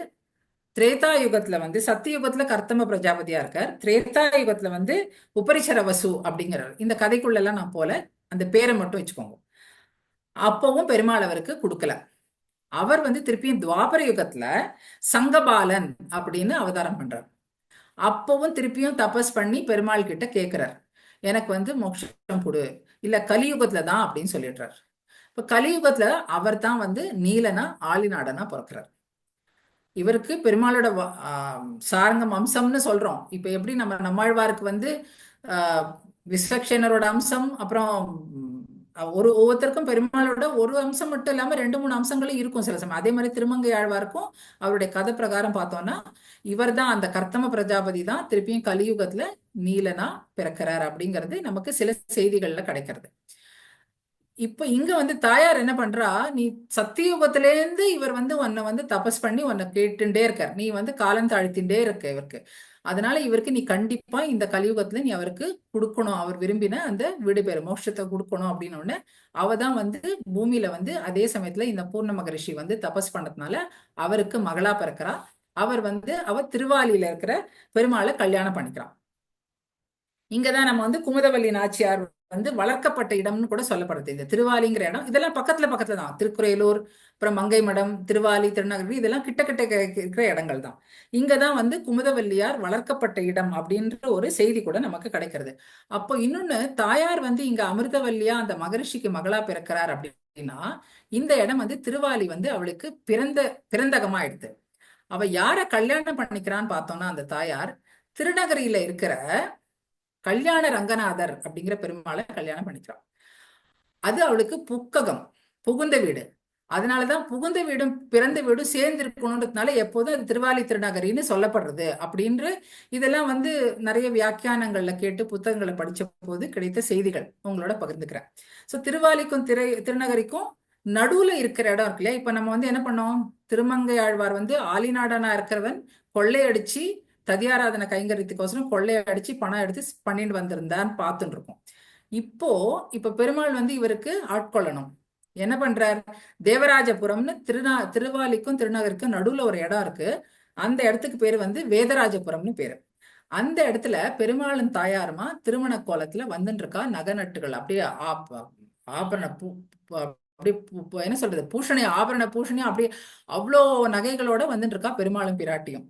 திரேதா யுகத்துல வந்து, சத்தியுகத்துல கர்த்தம பிரஜாபதியா இருக்கார், திரேதா யுகத்துல வந்து உபரிசர வசு அப்படிங்கிறார். இந்த கதைக்குள்ள எல்லாம் நான் போல, அந்த பேரை மட்டும் வச்சுக்கோங்க. அப்பவும் பெருமாள் அவருக்கு கொடுக்கல. அவர் வந்து திருப்பியும் துவாபர யுகத்துல சங்கபாலன் அப்படின்னு அவதாரம் பண்றார். அப்பவும் திருப்பியும் தபஸ் பண்ணி பெருமாள் கிட்ட கேட்கிறார், எனக்கு வந்து மோட்சம் கொடு, இல்ல கலியுகத்துல தான் அப்படின்னு சொல்லிடுறார். இப்ப கலியுகத்துல அவர் தான் வந்து நீலனா ஆளிநாடனா பிறக்கிறார். இவருக்கு பெருமாளோட சாரங்கம் அம்சம்னு சொல்றோம். இப்ப எப்படி நம்ம நம்மாழ்வாருக்கு வந்து விஸ்வக்ஷேனரோட அம்சம், அப்புறம் ஒவ்வொருத்தருக்கும் பெருமாளோட ஒரு அம்சம் மட்டும் இல்லாம 2-3 அம்சங்களும் இருக்கும் சில சமயம். அதே மாதிரி திருமங்கை ஆழ்வாருக்கும் அவருடைய கதை பிரகாரம் பார்த்தோம்னா இவர் தான் அந்த கர்த்தம பிரஜாபதி தான் திருப்பியும் கலியுகத்துல நீலனா பிறக்கிறார் அப்படிங்கிறது நமக்கு சில செய்திகள்ல கிடைக்கிறது. இப்ப இங்க வந்து தாயார் என்ன பண்றா, நீ சத்தியுகத்திலேருந்து இவர் வந்து உன்னை வந்து தபஸ் பண்ணி உன்னை கேட்டுட்டே இருக்கார், நீ வந்து காலம் தாழ்த்திண்டே இருக்க இவருக்கு, அதனால இவருக்கு நீ கண்டிப்பா இந்த கலியுகத்துல நீ அவருக்கு கொடுக்கணும், அவர் விரும்பின அந்த வீடு பேரு மோட்சத்தை கொடுக்கணும் அப்படின்னு உடனே அவ தான் வந்து பூமியில வந்து அதே சமயத்துல இந்த பூர்ண மகரிஷி வந்து தபஸ் பண்ணதுனால அவருக்கு மகளா பிறக்கிறா. அவர் வந்து அவர் திருவாலியில இருக்கிற பெருமாளை கல்யாணம் பண்ணிக்கிறான். இங்கதான் நம்ம வந்து குமுதவல்லி நாச்சியார் வந்து வளர்க்கப்பட்ட இடம்னு கூட சொல்லப்படுது. இந்த திருவாலிங்கிற இடம் இதெல்லாம் பக்கத்துல தான். திருக்குறையலூர், அப்புறம் மங்கை மடம், திருவாலி, திருநகரி இதெல்லாம் கிட்ட கிட்ட இருக்கிற இடங்கள் தான். இங்கதான் வந்து குமுதவல்லியார் வளர்க்கப்பட்ட இடம் அப்படின்ற ஒரு செய்தி கூட நமக்கு கிடைக்கிறது. அப்போ இன்னொன்னு, தாயார் வந்து இங்க அமிர்தவல்லியா அந்த மகரிஷிக்கு மகளா பிறக்கிறார் அப்படின்னா இந்த இடம் வந்து திருவாலி வந்து அவளுக்கு பிறந்தகமா எடுத்து அவ யார கல்யாணம் பண்ணிக்கிறான்னு பார்த்தோம்னா அந்த தாயார் திருநகரியில இருக்கிற கல்யாண ரங்கநாதர் அப்படிங்கிற பெருமாளை கல்யாணம் பண்ணிக்கிறான். அது அவளுக்கு புக்ககம், புகுந்த வீடு. அதனாலதான் புகுந்த வீடும் பிறந்த வீடும் சேர்ந்து இருக்கணும்ன்றதுனால எப்போதும் அது திருவாலி திருநகரின்னு சொல்லப்படுறது அப்படின்ற இதெல்லாம் வந்து நிறைய வியாக்கியானங்கள்ல கேட்டு புத்தகங்களை படிச்ச போது கிடைத்த செய்திகள் உங்களோட பகிர்ந்துக்கிறேன். சோ திருவாலிக்கும் திருநகரிக்கும் நடுவுல இருக்கிற இடம் இருக்கு இல்லையா. இப்ப நம்ம வந்து என்ன பண்ணோம், திருமங்கை ஆழ்வார் வந்து ஆலிநாடனா இருக்கிறவன் கொள்ளையடிச்சு ததியாராதனை கைங்கரியத்துக்கோசரம் கொள்ளையடிச்சு பணம் எடுத்து பண்ணிட்டு வந்திருந்தான்னு பார்த்துட்டு இருக்கோம். இப்ப பெருமாள் வந்து இவருக்கு ஆட்கொள்ளணும். என்ன பண்றார், தேவராஜபுரம்னு திருவாலிக்கும் திருநகருக்கும் நடுவுல ஒரு இடம் இருக்கு. அந்த இடத்துக்கு பேரு வந்து வேதராஜபுரம்னு பேரு. அந்த இடத்துல பெருமாளும் தாயாருமா திருமண கோலத்துல வந்துட்டு இருக்கா. நகநட்டுகள் அப்படியே ஆபரண அப்படி என்ன சொல்றது, பூஷணி ஆபரண பூஷணி அப்படியே அவ்வளோ நகைகளோட வந்துட்டு இருக்கா பெருமாளும் பிராட்டியும்.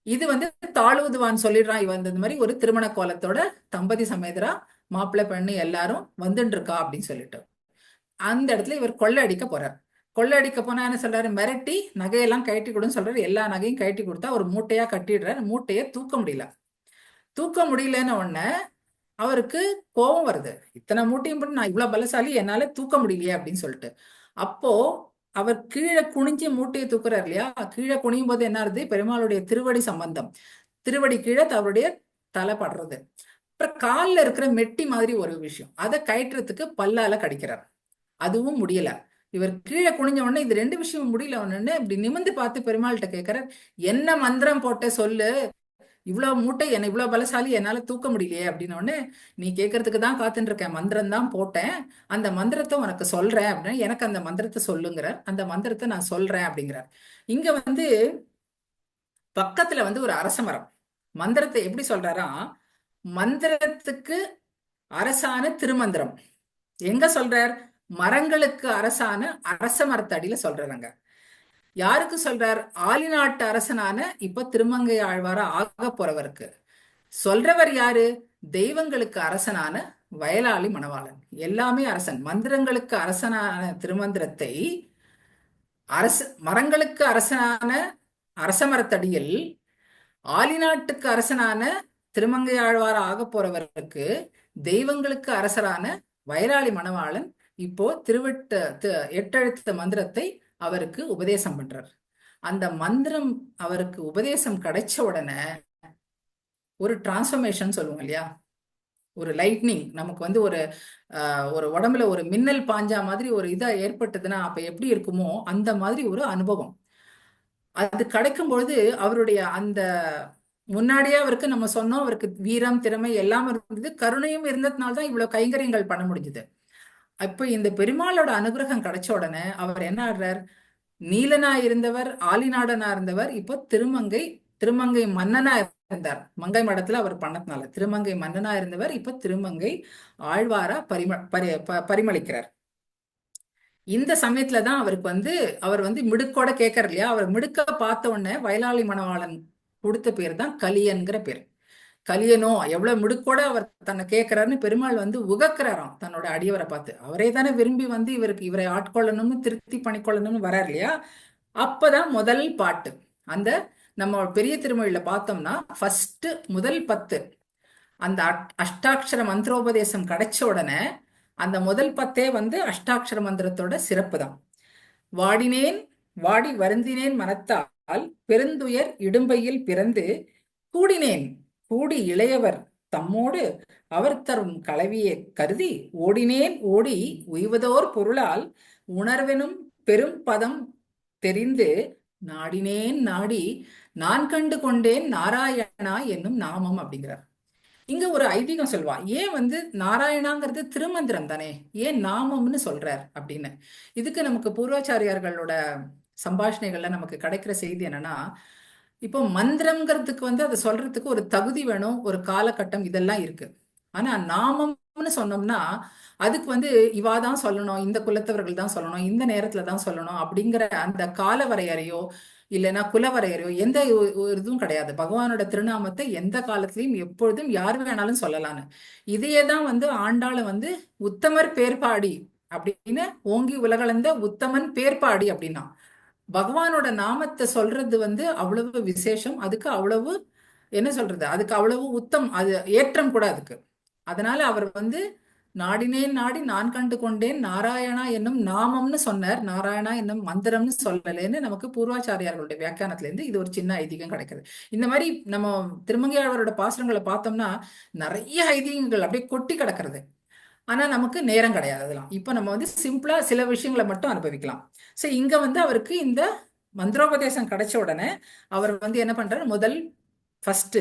இது வந்து தாழ்வுதுவான் சொல்லிடுறான், இவன் இந்த மாதிரி ஒரு திருமண கோலத்தோட தம்பதி சமேதரா மாப்பிள்ளை பெண்ணு எல்லாரும் வந்துட்டு இருக்கா அப்படின்னு சொல்லிட்டு அந்த இடத்துல இவர் கொள்ளை அடிக்க போறார். கொள்ளை அடிக்க போனா என்ன சொல்றாரு, மிரட்டி நகையெல்லாம் கட்டி கொடுன்னு சொல்றாரு. எல்லா நகையும் கட்டி கொடுத்தா ஒரு மூட்டையா கட்டிடுறாரு. மூட்டையை தூக்க முடியல. தூக்க முடியலன்னு உடனே அவருக்கு கோபம் வருது, இத்தனை மூட்டையும் போட்டு நான் இவ்வளவு பலசாலி, என்னால தூக்க முடியலையே அப்படின்னு சொல்லிட்டு. அப்போ அவர் கீழே குனிஞ்சு மூட்டையை தூக்குறாரு இல்லையா. கீழே குனியும் போது என்ன ஆகுது, பெருமாளுடைய திருவடி சம்பந்தம், திருவடி கீழே அவருடைய தலை படுறது. அப்புறம் காலில் இருக்கிற மெட்டி மாதிரி ஒரு விஷயம், அதை கயற்றத்துக்கு பல்லால கடிக்கிறார். அதுவும் முடியல. இவர் கீழே குனிஞ்ச உடனே இது ரெண்டு விஷயமும் முடியல உடனே இப்படி நிமிந்து பார்த்து பெருமாள்கிட்ட கேட்கிறார், என்ன மந்திரம் போட்ட சொல்லு, இவ்வளவு மூட்டை என்ன இவ்வளவு பலசாலி என்னால தூக்க முடியலையே அப்படின்னு உடனே, நீ கேட்கறதுக்கு தான் காத்துட்டு இருக்கேன், மந்திரம் தான் போட்டேன், அந்த மந்திரத்தை உனக்கு சொல்றேன் அப்படின்னா, எனக்கு அந்த மந்திரத்தை சொல்லுங்கிற, அந்த மந்திரத்தை நான் சொல்றேன் அப்படிங்கிறார். இங்க வந்து பக்கத்துல வந்து ஒரு அரச மரம். மந்திரத்தை எப்படி சொல்றாரா, மந்திரத்துக்கு அரசான திருமந்திரம் எங்க சொல்றார், மரங்களுக்கு அரசான அரச மரத்தடியில சொல்றாங்க. யாருக்கு சொல்றார், ஆலிநாட்டு அரசனான இப்ப திருமங்கை ஆழ்வார ஆக போறவருக்கு சொல்றவர் யாரு, தெய்வங்களுக்கு அரசனான வயலாளி மணவாளன். எல்லாமே அரசன், மந்திரங்களுக்கு அரசனான திருமந்திரத்தை மரங்களுக்கு அரசனான அரச மரத்தடியில் ஆலிநாட்டுக்கு அரசனான திருமங்கை ஆழ்வார ஆக போறவருக்கு தெய்வங்களுக்கு அரசரான வயலாளி மணவாளன் இப்போ எட்டெழுத்த மந்திரத்தை அவருக்கு உபதேசம் பண்றார். அந்த மந்திரம் அவருக்கு உபதேசம் கிடைச்ச உடனே ஒரு டிரான்ஸ்ஃபர்மேஷன் சொல்லுவோம் இல்லையா, ஒரு லைட்னிங் நமக்கு வந்து ஒரு உடம்புல ஒரு மின்னல் பாஞ்சா மாதிரி ஒரு இதா ஏற்பட்டதுன்னா அப்ப எப்படி இருக்குமோ அந்த மாதிரி ஒரு அனுபவம் அது கிடைக்கும் பொழுது அவருடைய அந்த முன்னாடியே அவருக்கு நம்ம சொன்னோம், அவருக்கு வீரம் திறமை எல்லாம் இருந்தது, கருணையும் இருந்ததுனால தான் இவ்வளவு கைங்கரியங்கள் பண்ண முடிஞ்சது. அப்ப இந்த பெருமாளோட அனுகிரகம் கிடைச்ச உடனே அவர் என்ன ஆடுறார், நீலனா இருந்தவர் ஆலிநாடனா இருந்தவர் இப்போ திருமங்கை மன்னனா இருந்தார். மங்கை மடத்துல அவர் பண்ணதுனால திருமங்கை மன்னனா இருந்தவர் இப்ப திருமங்கை ஆழ்வாரா பரிமளிக்கிறார். இந்த சமயத்துலதான் அவருக்கு வந்து அவர் வந்து மிடுக்கோட கேட்கற இல்லையா, அவர் மிடுக்க பார்த்த உடனே வயலாளி மணவாளன் கொடுத்த பேர் தான் கலியன்கிற பேர். கலியனோ எவ்வளவு மிடுக்கோட அவர் தன்னை கேட்கிறாருன்னு பெருமாள் வந்து உகக்கிறாராம் தன்னோட அடியவரை பார்த்து. அவரே தானே விரும்பி வந்து இவரை ஆட்கொள்ளணும்னு திருப்தி பண்ணிக்கொள்ளணும்னு வரார் இல்லையா. அப்பதான் முதல் பாட்டு அந்த நம்ம பெரிய திருமொழியில பார்த்தோம்னா ஃபர்ஸ்ட் முதல் 10 அந்த அஷ்டாட்சர மந்திரோபதேசம் கிடைச்ச உடனே அந்த முதல் 10 வந்து அஷ்டாட்சர மந்திரத்தோட சிறப்பு தான். வாடினேன் வாடி வருந்தினேன் மனத்தால் பெருந்துயர் இடும்பையில் பிறந்து கூடினேன் கூடி இளையவர் தம்மோடு அவர் தரும் கலவியை கருதி ஓடினேன் ஓடி உய்வதோர் பொருளால் உணர்வெனும் பெரும் பதம் தெரிந்து நாடினேன் நாடி நான் கண்டு கொண்டேன் நாராயணா என்னும் நாமம் அப்படிங்கிறார். இங்க ஒரு ஐதீகம் சொல்வா, ஏன் வந்து நாராயணாங்கிறது திருமந்திரம் தானே, ஏன் நாமம்னு சொல்றார் அப்படின்னு. இதுக்கு நமக்கு பூர்வாச்சாரியார்களோட சம்பாஷணைகள்ல நமக்கு கிடைக்கிற செய்தி என்னன்னா, இப்போ மந்திரம்ங்கிறதுக்கு வந்து அதை சொல்றதுக்கு ஒரு தகுதி வேணும், ஒரு காலகட்டம் இதெல்லாம் இருக்கு. ஆனா நாமம்னு சொன்னோம்னா அதுக்கு வந்து இவாதான் சொல்லணும், இந்த குலத்தவர்கள் தான் சொல்லணும், இந்த நேரத்துல தான் சொல்லணும் அப்படிங்கிற அந்த கால வரையறையோ இல்லைன்னா குலவரையறையோ எந்த இதுவும் கிடையாது. பகவானோட திருநாமத்தை எந்த காலத்திலையும் எப்பொழுதும் யார் வேணாலும் சொல்லலான்னு. இதையே தான் வந்து ஆண்டாள வந்து உத்தமர் பேர்பாடி அப்படின்னு ஓங்கி உலகளந்த உத்தமன் பேர்பாடி அப்படின்னா பகவானோட நாமத்தை சொல்றது வந்து அவ்வளவு விசேஷம், அதுக்கு அவ்வளவு என்ன சொல்றது, அதுக்கு அவ்வளவு அது ஏற்றம் கூட அதுக்கு. அதனால அவர் வந்து நாடினேன் நாடி நான் கண்டு கொண்டேன் நாராயணா என்னும் நாமம்னு சொன்னார், நாராயணா என்னும் மந்திரம்னு சொல்லலைன்னு நமக்கு பூர்வாச்சாரியார்களுடைய வியாக்கியானத்துல இருந்து இது ஒரு சின்ன ஐதீகம் கிடைக்குது. இந்த மாதிரி நம்ம திருமங்கையாளரோட பாசுரங்களை பார்த்தோம்னா நிறைய ஐதீகங்கள் அப்படியே கொட்டி கிடக்கிறது. ஆனா நமக்கு நேரம் கிடையாது அதெல்லாம். இப்ப நம்ம வந்து சிம்பிளா சில விஷயங்களை மட்டும் அனுபவிக்கலாம். சோ இங்க வந்து அவருக்கு இந்த மந்திரோபதேசம் கிடைச்ச உடனே அவர் வந்து என்ன பண்றாரு, முதல் ஃபர்ஸ்ட்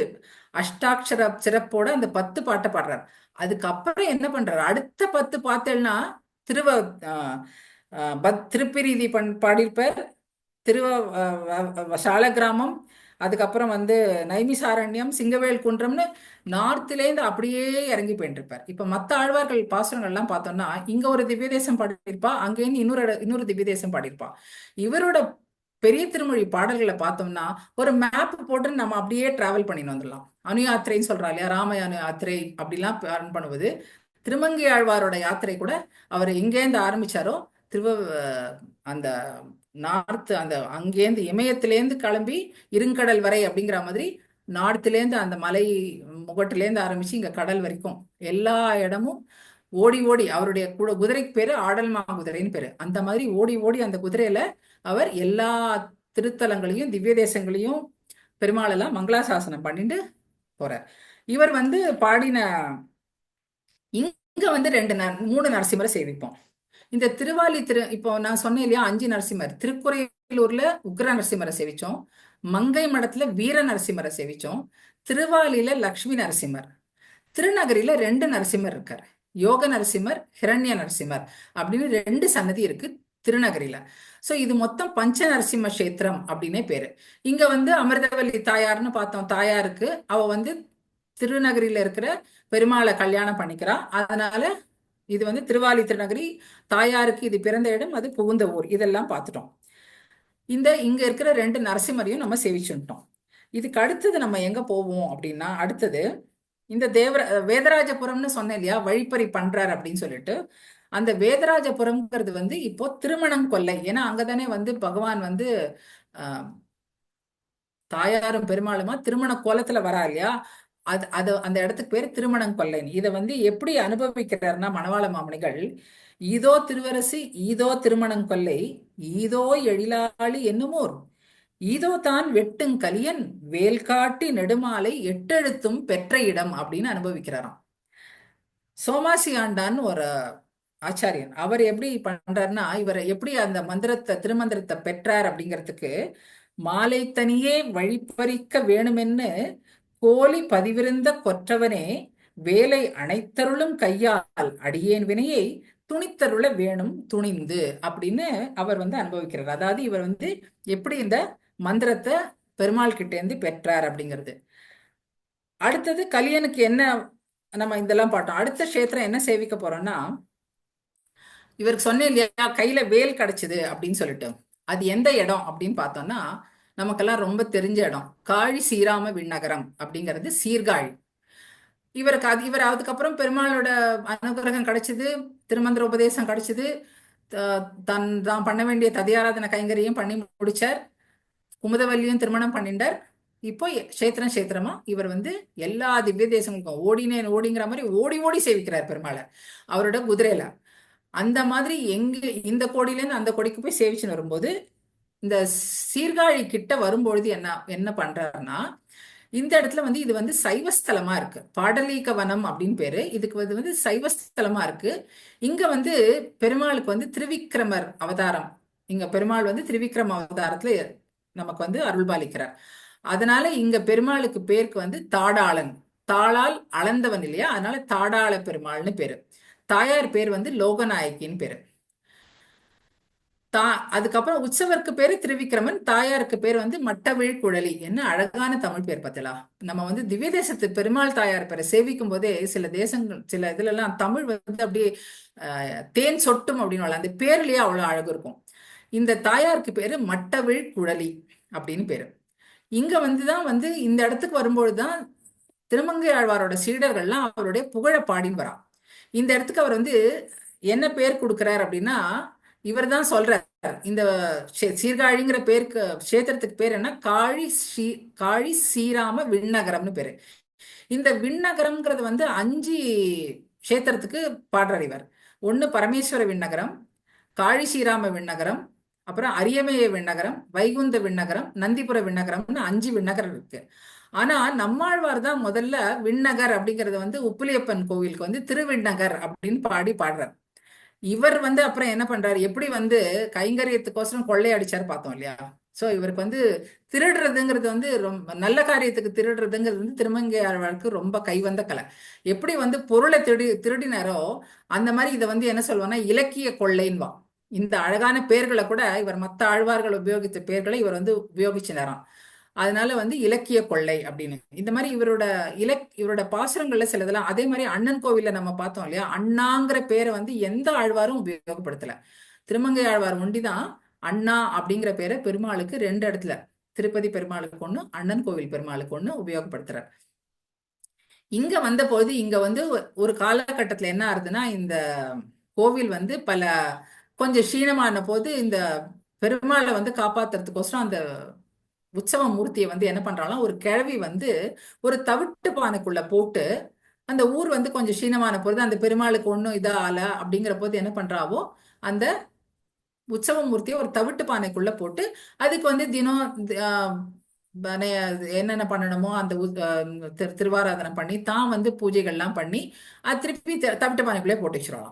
அஷ்டாட்சர சிறப்போட அந்த 10 பாட்டை பாடுறார். அதுக்கப்புறம் என்ன பண்றாரு, அடுத்த 10 பார்த்தேன்னா திருவ திருப்பிரீதி பாடியிருப்பார், திருவ சாலக்கிராமம், அதுக்கப்புறம் வந்து நைமிசாரண்யம், சிங்கவேல் குன்றம்னு நார்த்திலேருந்து அப்படியே இறங்கி போயிட்டு இருப்பார். இப்ப மத்த ஆழ்வார்கள் பாசுரங்கள் எல்லாம் பார்த்தோம்னா இங்க ஒரு திவ்ய தேசம் பாடியிருப்பா, அங்கேருந்து இன்னொரு திவ்ய தேசம் பாடியிருப்பா. இவரோட பெரிய திருமொழி பாடல்களை பார்த்தோம்னா ஒரு மேப் போட்டு நம்ம அப்படியே டிராவல் பண்ணிட்டு வந்துடலாம். அனுயாத்திரைன்னு சொல்றா இல்லையா, ராமயானு யாத்திரை அப்படிலாம் பிளான் பண்ணுவது. திருமங்கை ஆழ்வாரோட யாத்திரை கூட அவர் எங்கேருந்து ஆரம்பிச்சாரோ திருவ அந்த நார்த் அந்த அங்கேருந்து இமயத்திலேருந்து கிளம்பி இருங்கடல் வரை அப்படிங்கிற மாதிரி நார்த்திலேருந்து அந்த மலை முகட்டிலேருந்து ஆரம்பிச்சு இங்க கடல் வரைக்கும் எல்லா இடமும் ஓடி ஓடி அவருடைய குதிரைக்கு பேரு ஆடல்மா குதிரைன்னு பேரு. அந்த மாதிரி ஓடி ஓடி அந்த குதிரையில அவர் எல்லா திருத்தலங்களையும் திவ்ய தேசங்களையும் பெருமாளெல்லாம் மங்களாசாசனம் பண்ணிட்டு போறார். இவர் வந்து பாடின இங்க வந்து 3 நரசிம்மரை சேவிப்போம். இந்த இப்போ நான் சொன்னேன் இல்லையா 5 நரசிம்மர், திருக்குறையூர்ல உக்ர நரசிம்மரை சேவிச்சோம், மங்கை மடத்துல வீர நரசிம்மரை சேவிச்சோம், திருவாலியில லக்ஷ்மி நரசிம்மர், திருநகரில 2 நரசிம்மர் இருக்கார், யோக நரசிம்மர் ஹிரண்ய நரசிம்மர் அப்படின்னு 2 சன்னதி இருக்கு திருநகரில. சோ இது மொத்தம் பஞ்ச நரசிம்ம கஷேத்திரம் அப்படின்னே பேரு. இங்க வந்து அமிர்தவல்லி தாயார்னு பார்த்தோம், தாயாருக்கு அவ வந்து திருநகரில இருக்கிற பெருமாளை கல்யாணம் பண்ணிக்கிறா. அதனால இது வந்து திருவாலி திருநகரி, தாயாருக்கு இது பிறந்த இடம், அது புகுந்த ஊர், இதெல்லாம் பார்த்துட்டோம். இங்க இருக்கிற 2 நரசிம்மரையும் நம்ம சேவிச்சுட்டோம். இதுக்கு அடுத்தது நம்ம எங்க போவோம் அப்படின்னா, அடுத்தது இந்த வேதராஜபுரம்னு சொன்னேன் இல்லையா, வழிப்பறி பண்றாரு அப்படின்னு சொல்லிட்டு, அந்த வேதராஜபுரம்ங்கிறது வந்து இப்போ திருமணம் கொல்லை. ஏன்னா அங்கதானே வந்து பகவான் வந்து தாயாரும் பெருமாளுமா திருமண கோலத்துல வரா இல்லையா, அந்த இடத்துக்கு பேர் திருமணம் கொல்லைன்னு. இதை வந்து எப்படி அனுபவிக்கிறாருன்னா மணவாள மாமணிகள், ஈதோ திருவரசி ஈதோ திருமணம் கொல்லை ஈதோ எழிலாளி என்னுமோர் ஈதோ தான் வெட்டுங் கலியன் வேல் காட்டி நெடுமாலை எட்டெழுத்தும் பெற்ற இடம் அப்படின்னு அனுபவிக்கிறாராம். சோமாசி ஆண்டான்னு ஒரு ஆச்சாரியன், அவர் எப்படி பண்றாருன்னா, இவர் எப்படி அந்த மந்திரத்தை திருமந்திரத்தை பெற்றார் அப்படிங்கிறதுக்கு, மாலை தனியே வழிப்பறிக்க வேணுமென்னு கோலி பதிவிருந்த கொற்றவனே வேலை அனைத்தருளும் கையால் அடியேன் வினையை துணித்தருள வேணும் துணிந்து அப்படின்னு அவர் வந்து அனுபவிக்கிறார். அதாவது இவர் வந்து எப்படி இந்த மந்திரத்தை பெருமாள் கிட்ட இருந்து பெற்றார் அப்படிங்கிறது. அடுத்தது கலியனுக்கு என்ன, நம்ம இதெல்லாம் பார்த்தோம். அடுத்த கஷேத்திரம் என்ன சேவிக்க போறோம்னா, இவருக்கு சொன்னேன் இல்லையா கையில வேல் கிடைச்சது அப்படின்னு சொல்லிட்டு, அது எந்த இடம் அப்படின்னு பார்த்தோம்னா, நமக்கெல்லாம் ரொம்ப தெரிஞ்ச இடம் காழி ஸ்ரீராம விண்ணகரம் அப்படிங்கிறது சீர்காழி. இவர் அதுக்கப்புறம் பெருமாளோட அனுகிரகம் கிடைச்சது, திருமந்திர உபதேசம் கிடைச்சது, தான் பண்ண வேண்டிய ததியாராதன கைங்கரியம் பண்ணி முடிச்சார், குமுதவல்லியும் திருமணம் பண்ணிண்டார். இப்போ கஷேத்திரமா இவர் வந்து எல்லா திவ்ய தேசங்களுக்கும் ஓடினேன் ஓடிங்கிற மாதிரி ஓடி ஓடி சேவிக்கிறார் பெருமாளை அவரோட குதிரையில. அந்த மாதிரி இந்த கோடியிலேருந்து அந்த கோடிக்கு போய் சேவிச்சுன்னு வரும்போது, இந்த சீர்காழி கிட்ட வரும்பொழுது என்ன என்ன பண்றாருன்னா, இந்த இடத்துல வந்து இது வந்து சைவஸ்தலமா இருக்கு. பாடலீக வனம் அப்படின்னு பேரு. இதுக்கு வந்து சைவஸ்தலமா இருக்கு. இங்க வந்து பெருமாளுக்கு வந்து திருவிக்கிரமர் அவதாரம், இங்க பெருமாள் வந்து திருவிக்கிரம அவதாரத்துல நமக்கு வந்து அருள்பாலிக்கிறார். அதனால இங்க பெருமாளுக்கு பேருக்கு வந்து தாடாளன், தாளால் அளந்தவன் இல்லையா, அதனால தாடாள பெருமாள்னு பேரு. தாயார் பேர் வந்து லோகநாயகின்னு பேரு. அதுக்கப்புறம் உற்சவருக்கு பேரு திருவிக்கிரமன், தாயாருக்கு பேர் வந்து மட்டவிழ் குழலி. என்ன அழகான தமிழ் பேர் பார்த்தலா. நம்ம வந்து திவ்ய தேசத்து பெருமாள் தாயார் பேரை சேவிக்கும் போதே சில தேசங்கள் சில இதுல எல்லாம் தமிழ் வந்து அப்படியே தேன் சொட்டும் அப்படின்னு அந்த பேர்லயே அவ்வளவு அழகு இருக்கும். இந்த தாயாருக்கு பேரு மட்டவிழ் குழலி அப்படின்னு பேரு. இங்க வந்துதான் வந்து இந்த இடத்துக்கு வரும்பொழுதுதான் திருமங்கை ஆழ்வாரோட சீடர்கள்லாம் அவருடைய புகழ பாடின்னு வரா. இந்த இடத்துக்கு அவர் வந்து என்ன பேர் கொடுக்கிறார் அப்படின்னா, இவர் தான் சொல்றார், இந்த சீர்காழிங்கிற பேருக்கு கஷேத்திரத்துக்கு பேர் என்ன, காழி ஸ்ரீராம விண்ணகரம்னு பேரு. இந்த விண்ணகரம்ங்கிறது வந்து 5 கஷேத்திரத்துக்கு பாடுறார் இவர். ஒண்ணு பரமேஸ்வர விண்ணகரம், காழி ஸ்ரீராம விண்ணகரம், அப்புறம் அரியமேய விண்ணகரம், வைகுந்த விண்ணகரம், நந்திபுர விண்ணகரம்னு 5 விண்ணகரம் இருக்கு. ஆனா நம்மாழ்வார் தான் முதல்ல விண்ணகர் அப்படிங்கறத வந்து உப்பிலியப்பன் கோவிலுக்கு வந்து திருவிண்ணகர் அப்படின்னு பாடுறார். இவர் வந்து அப்புறம் என்ன பண்றாரு, எப்படி வந்து கைங்கரியத்துக்கோசரம் கொள்ளையடிச்சாரு பார்த்தோம் இல்லையா. சோ இவருக்கு வந்து திருடுறதுங்கிறது வந்து ரொம்ப நல்ல காரியத்துக்கு திருடுறதுங்கிறது வந்து திருமங்கை ஆழ்வாருக்கு ரொம்ப கைவந்த கலை. எப்படி வந்து பொருளை திருடினாரோ அந்த மாதிரி இதை வந்து என்ன சொல்லுவாங்கன்னா இலக்கிய கொள்ளைன்வா. இந்த அழகான பேர்களை கூட இவர் மற்ற ஆழ்வார்கள் உபயோகித்த பேர்களை இவர் வந்து உபயோகிச்சினாராம். அதனால வந்து இலக்கிய கொள்ளை அப்படின்னு இந்த மாதிரி இவரோட பாசுரங்கள்ல சிலதெல்லாம். அதே மாதிரி அண்ணன் கோவில்ல நம்ம பார்த்தோம் இல்லையா, அண்ணாங்கிற பேரை வந்து எந்த ஆழ்வாரும் உபயோகப்படுத்தல. திருமங்கை ஆழ்வார் ஒண்டிதான் அண்ணா அப்படிங்கிற பேரை பெருமாளுக்கு 2 இடத்துல, திருப்பதி பெருமாளுக்கு ஒண்ணு, அண்ணன் கோவில் பெருமாளுக்கு ஒண்ணு உபயோகப்படுத்துறார். இங்க வந்த போது இங்க வந்து ஒரு காலகட்டத்துல என்ன ஆகுதுன்னா, இந்த கோவில் வந்து கொஞ்சம் க்ஷீணமான போது இந்த பெருமாளை வந்து காப்பாத்துறதுக்கோசரம் அந்த உற்சவ மூர்த்தியை வந்து என்ன பண்றாலும் ஒரு கிழவி வந்து ஒரு தவிட்டு பானைக்குள்ள போட்டு, அந்த ஊர் வந்து கொஞ்சம் க்ஷீணமான போது அந்த பெருமாளுக்கு ஒன்றும் இதா ஆல அப்படிங்கிற போது என்ன பண்றாவோ, அந்த உற்சவ மூர்த்தியை ஒரு தவிட்டு பானைக்குள்ள போட்டு அதுக்கு வந்து தினம் என்னென்ன பண்ணணுமோ அந்த திருவாராதனை பண்ணி தான் வந்து பூஜைகள்லாம் பண்ணி அது திருப்பி தவிட்டு பானைக்குள்ளே போட்டு வச்சிருவாங்க.